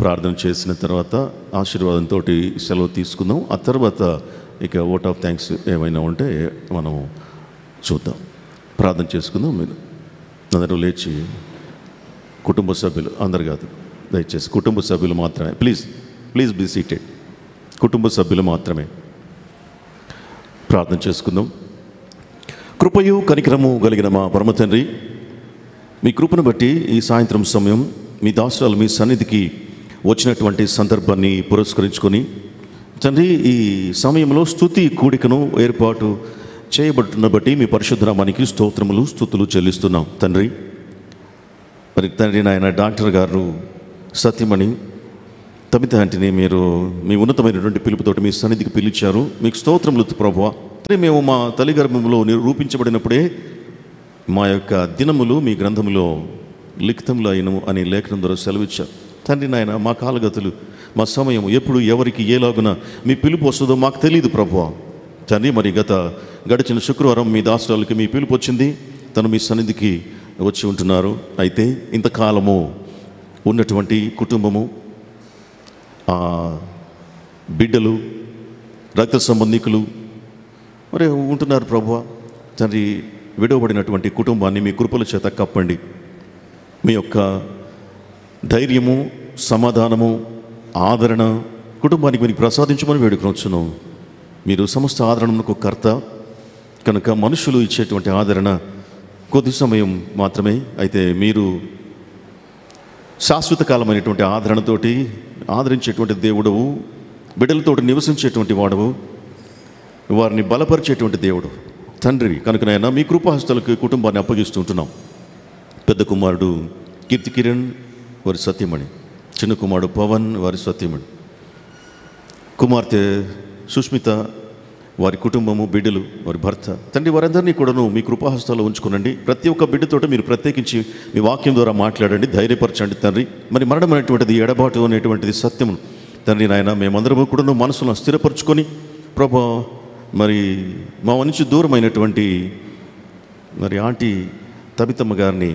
ప్రార్థన చేసిన తర్వాత ఆశీర్వాదంతో సెలవు తీసుకుందాం. ఆ తర్వాత ఇక ఓట్ ఆఫ్ థ్యాంక్స్ ఏమైనా ఉంటే మనం చూద్దాం, ప్రార్థన చేసుకుందాం. మీరు అందరూ లేచి, కుటుంబ సభ్యులు అందరు కాదు, దయచేసి కుటుంబ సభ్యులు మాత్రమే, ప్లీజ్ బీ సీటెడ్. కుటుంబ సభ్యులు మాత్రమే ప్రార్థన చేసుకుందాం. కృపయు కనికరము కలిగిన మా పరమ తండ్రి, మీ కృపను బట్టి ఈ సాయంత్రం సమయం మీ దాసురాలు మీ సన్నిధికి వచ్చినటువంటి సందర్భాన్ని పురస్కరించుకొని తండ్రి, ఈ సమయంలో స్తుతి కూడికను ఏర్పాటు చేయబడుతున్న బట్టి మీ పరిశుద్ధనామానికి స్తోత్రములు స్తుతులు చెల్లిస్తున్నాం తండ్రి. మరి తండ్రి నాయన డాక్టర్ గారు సత్యమణి తబిత ఆంటీని మీరు మీ ఉన్నతమైనటువంటి పిలుపుతోటి మీ సన్నిధికి పిలిచారు. మీకు స్తోత్రములు ప్రభువా. మేము మా తల్లి గర్భంలో రూపించబడినప్పుడే మా యొక్క దినములు మీ గ్రంథములో లిఖితంలో అయినము అని లేఖనం ద్వారా సెలవిచ్చారు తండ్రి నాయన. మా కాలగతులు, మా సమయం ఎప్పుడు ఎవరికి ఏలాగున మీ పిలుపు వస్తుందో మాకు తెలియదు ప్రభువా తండ్రి. మరి గడిచిన శుక్రవారం మీ దాసురాలకి మీ పిలుపు వచ్చింది, తను మీ సన్నిధికి వచ్చి ఉంటున్నారు. అయితే ఇంతకాలము ఉన్నటువంటి కుటుంబము, బిడ్డలు, రక్త సంబంధికులు మరి ఉంటున్నారు ప్రభువా తండ్రి. విడవబడినటువంటి కుటుంబాన్ని మీ కృపల చేత కప్పండి. మీ యొక్క ధైర్యము, సమాధానము, ఆదరణ కుటుంబానికి మీరు ప్రసాదించమని వేడుకొనుచున్నాం. మీరు సమస్త ఆదరణకు కర్త కనుక మనుషులు ఇచ్చేటువంటి ఆదరణ కొద్ది సమయం మాత్రమే. అయితే మీరు శాశ్వత కాలమైనటువంటి ఆదరణతోటి ఆదరించేటువంటి దేవుడవు, బిడ్డలతోటి నివసించేటువంటి వాడవు, వారిని బలపరిచేటువంటి దేవుడు తండ్రి. కనుకనైనా మీ కృపాహస్తులకు కుటుంబాన్ని అప్పగిస్తుంటున్నాం. పెద్ద కుమారుడు కీర్తి కిరణ్ వారి సత్యమణి, చిన్న కుమారుడు పవన్ వారి సత్యమణి, కుమార్తె సుష్మిత వారి కుటుంబము, బిడ్డలు, వారి భర్త తండ్రి, వారందరినీ కూడాను మీ కృపాహస్తాల్లో ఉంచుకునండి. ప్రతి ఒక్క బిడ్డతోటి మీరు ప్రత్యేకించి మీ వాక్యం ద్వారా మాట్లాడండి, ధైర్యపరచండి తండ్రి. మరి మరణం అనేటువంటిది, ఎడబాటు అనేటువంటిది సత్యము తండ్రి నాయన. మేమందరము కూడాను మనసును స్థిరపరచుకొని ప్రభా మరి మా నుంచి దూరమైనటువంటి మరి ఆంటీ తబితమ్మ గారిని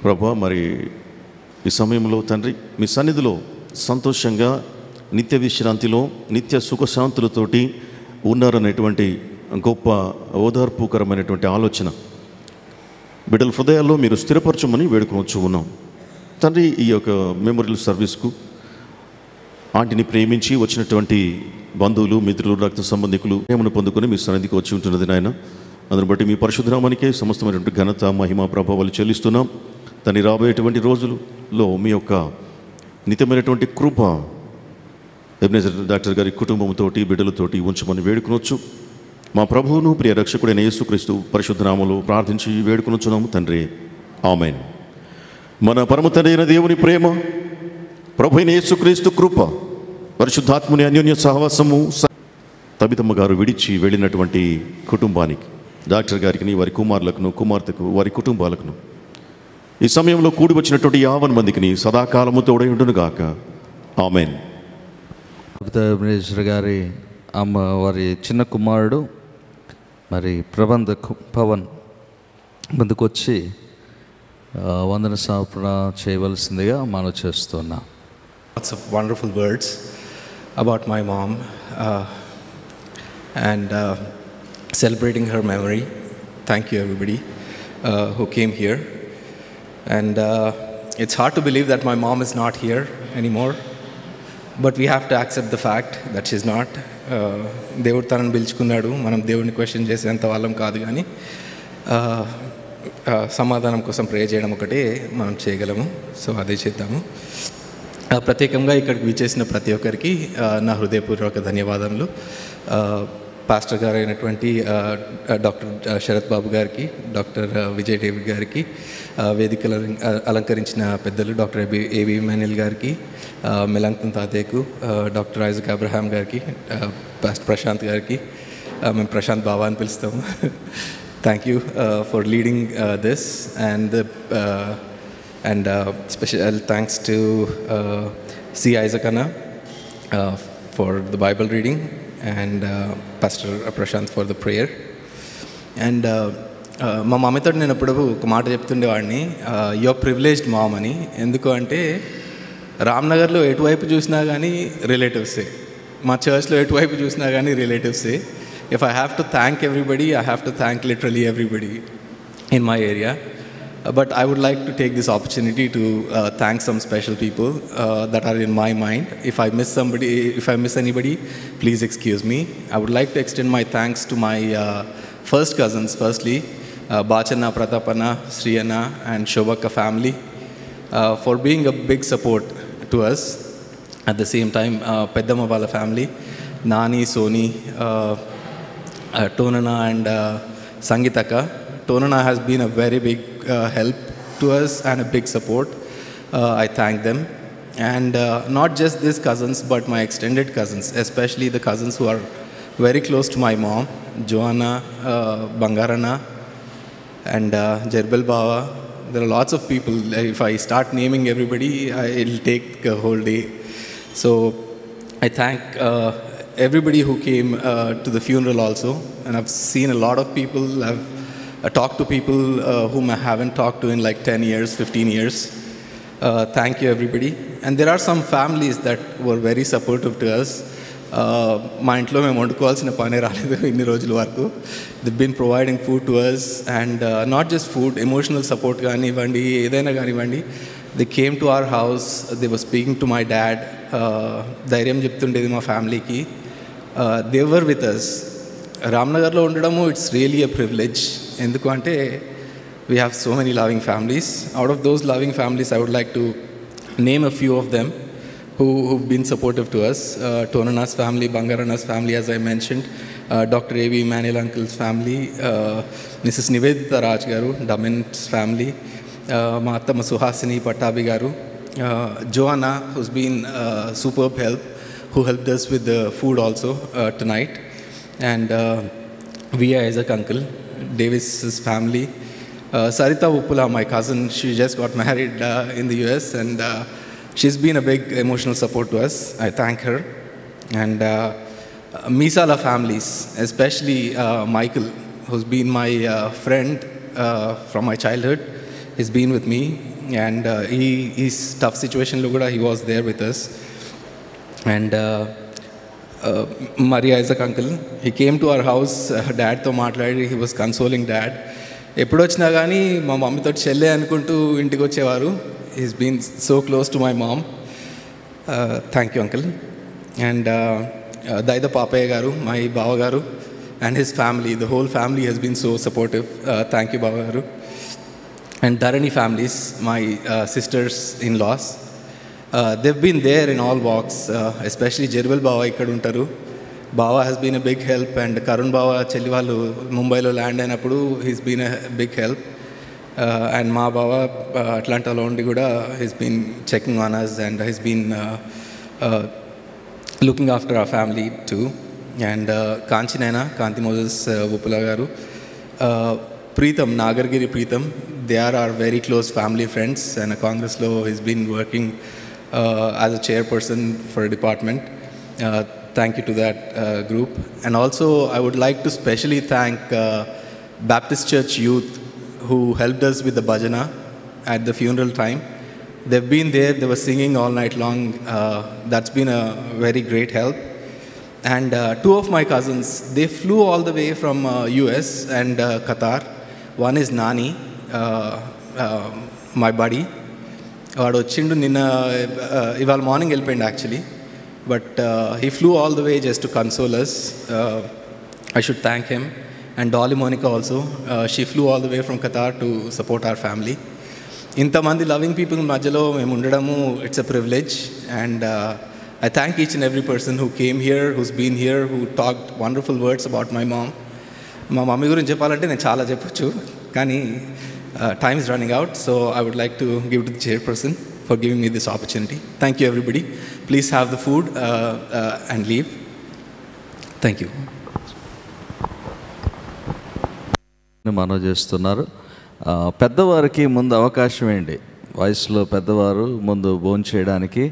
ప్రభా మరి ఈ సమయంలో తండ్రి మీ సన్నిధిలో సంతోషంగా నిత్య విశ్రాంతిలో నిత్య సుఖశాంతులతోటి ఉన్నారనేటువంటి గొప్ప ఓదార్పుకరమైనటువంటి ఆలోచన బిడ్డల హృదయాల్లో మీరు స్థిరపరచమని వేడుకొనొచ్చు ఉన్నాం తండ్రి. ఈ యొక్క మెమోరియల్ సర్వీస్కు ఆంటీని ప్రేమించి వచ్చినటువంటి బంధువులు, మిత్రులు, రక్త సంబంధికులు ప్రేమను పొందుకొని మీ సన్నిధికి వచ్చి ఉంటున్నది నాయన. అందుని బట్టి మీ పరిశుద్ధనామానికే సమస్తమైనటువంటి ఘనత, మహిమ, ప్రభావాలు చెల్లిస్తున్నాం తండ్రి. రాబోయేటువంటి రోజుల్లో మీ యొక్క నిత్యమైనటువంటి కృప ఎబెనెజర్ డాక్టర్ గారి కుటుంబంతోటి, బిడ్డలతోటి ఉంచమని వేడుకొనొచ్చు. మా ప్రభువును ప్రియ రక్షకుడైన యేసుక్రీస్తు పరిశుద్ధనామములో ప్రార్థించి వేడుకొనొచ్చున్నాము తండ్రి. ఆమేన్. మన పరమ తండ్రి అయిన దేవుని ప్రేమ, ప్రభు అయిన యేసుక్రీస్తు కృప, పరిశుద్ధాత్ముని అన్యోన్య సహవాసము తబితమ్మ గారు విడిచి వెళ్ళినటువంటి కుటుంబానికి, డాక్టర్ గారికి, వారి కుమారులకును, కుమార్తెకు, వారి కుటుంబాలకును, ఈ సమయంలో కూడి వచ్చినటువంటి 50 మందికి సదాకాలము తోడై ఉండును గాక. ఆమేన్. ఎబెనెజర్ గారి అమ్మ వారి చిన్న కుమారుడు మరి ప్రబంధ పవన్ ముందుకు వచ్చి వందన సమర్పణ చేయవలసిందిగా మనం చేస్తున్నాం. Lots of wonderful words about my mom and celebrating her memory. Thank you everybody who came here. And it's hard to believe that my mom is not here anymore. But we have to accept the fact that she's not. దేవుడు తనను పిలుచుకున్నాడు, మనం దేవుడిని question చేసేంత వాళ్ళం కాదు. కానీ సమాధానం కోసం ప్రే చేయడం ఒకటే మనం చేయగలము. సో అదే చేద్దాము. ప్రత్యేకంగా ఇక్కడికి విచ్చేసిన ప్రతి ఒక్కరికి నా హృదయపూర్వక ధన్యవాదములు. పాస్టర్ గారు అయినటువంటి డాక్టర్ శరత్ బాబు గారికి, డాక్టర్ విజయ్ డేవిడ్ గారికి, వేదికలు అలంకరించిన పెద్దలు డాక్టర్ ఏబి ఇమాన్యుయల్ గారికి, మెలంకన్ తాతయ్యకు, డాక్టర్ ఐజక్ అబ్రహాం గారికి, పాస్టర్ ప్రశాంత్ గారికి, మేము ప్రశాంత్ బాబా అని పిలుస్తాము. Thank you for leading this and special thanks to C. Isaac Anna for the Bible reading and Pastor Prashant for the prayer. And మా మమ్మీతో నేను ఎప్పుడు ఒక మాట చెప్తుండేవాడిని, యువర్ ప్రివిలేజ్డ్ మామ్ అని. ఎందుకు అంటే రామ్నగర్లో ఎటువైపు చూసినా కానీ రిలేటివ్సే, మా చర్చ్లో ఎటువైపు చూసినా కానీ రిలేటివ్సే. If I have to thank everybody, I have to thank literally everybody in my area. But I would like to take this opportunity to thank some special people that are in my mind. If I miss anybody, please excuse me. I would like to extend my thanks to my first cousins. Firstly, Bachanna, Pratapana, Sriyana and Shobaka family for being a big support to us. At the same time, Peddamma Vala family Nani, Soni, Tonana and Sangitaka. Tonana has been a very big help to us and a big support. I thank them. And not just these cousins, but my extended cousins, especially the cousins who are very close to my mom, Joanna, Bangarana, and Jerbel Bawa. There are lots of people. If I start naming everybody, it'll take a whole day. So I thank everybody who came to the funeral also. And I've seen a lot of people. I've talked to people whom I haven't talked to in like 10 years, 15 years. Thank you, everybody. And there are some families that were very supportive to us. మా ఇంట్లో మేము వండుకోవాల్సిన పనే రాలేదు ఇన్ని రోజుల వరకు. They been providing food to us and not just food, emotional support కానివ్వండి, ఏదైనా కానివ్వండి. They came to our house, they were speaking to my dad. ధైర్యం చెప్తుండేది మా ఫ్యామిలీకి. They were with us. రామ్నగర్లో ఉండడము ఇట్స్ రియలీ ఎ ప్రివిలేజ్. ఎందుకు అంటే we have so many loving families. Out of those loving families I would like to name a few of them who've been supportive to us. Tonana's family, Bangarana's family, as I mentioned, Dr. A.V. Emmanuel Uncle's family, Mrs. Nivedita Raj Garu, Damin's family, ma attama Suhasini Pattabi Garu, Joanna, who's been superb help, who helped us with the food also tonight, and V.A. Isaac Uncle, Davis's family, Sarita Uppula, my cousin, she just got married in the US, and she's been a big emotional support to us. I thank her. And Misala families, especially Michael, who's been my friend from my childhood. He's been with me, and he's tough situation, he was there with us. And Maria Isaac Uncle, he came to our house, dad to maatladi, he was consoling dad. ఎప్పుడు వచ్చినా కానీ మా మమ్మీతో చెల్లె అనుకుంటూ ఇంటికి వచ్చేవారు. Is been so close to my mom. Thank you uncle. And Daida Papaiah గారు, మై బావగారు and his family, the whole family has been so supportive. Thank you బావగారు. And Dharani families, my sisters in law, they've been there in all walks, especially Jerbel Bawa ఇక్కడ ఉంటారు. Bawa has been a big help, and Karun Bawa చెల్లి వాళ్ళు ముంబైలో land అయినప్పుడు he's been a big help, and మా బావ అట్లాంటాలో ఉండి కూడా he's been checking on us, and he's been looking after our family too. And Kanchinaina Kanti Moses Uppula గారు, Preetham నాగర్గిరి Pritam, they are our very close family friends, and కాంగ్రెస్లో he's been working as a chairperson for a department. Thank you to that group. And also I would like to specially thank Baptist Church youth who helped us with the bhajana at the funeral time. They've been there, they were singing all night long. That's been a very great help. And two of my cousins, they flew all the way from US and Qatar. One is Nani, my buddy. వాడు వచ్చిండు నిన్న, ఇవాళ morning వెళ్ళిపోయింది actually. But he flew all the way just to console us. I should thank him. And Dolly Monica also. She flew all the way from Qatar to support our family. Intamandi loving people majalo mem undadamu, it's a privilege. And I thank each and every person who came here, who's been here, who talked wonderful words about my mom. Ma mommy gurinchi cheppalante nenu chaala cheppochu, kani time is running out, so I would like to give to the chairperson for giving me this opportunity. Thank you, everybody. Please have the food and leave. Thank you. మనవి చేస్తున్నారు. పెద్దవారికి ముందు అవకాశం ఏంటి, వయసులో పెద్దవారు ముందు భోంచేయడానికి.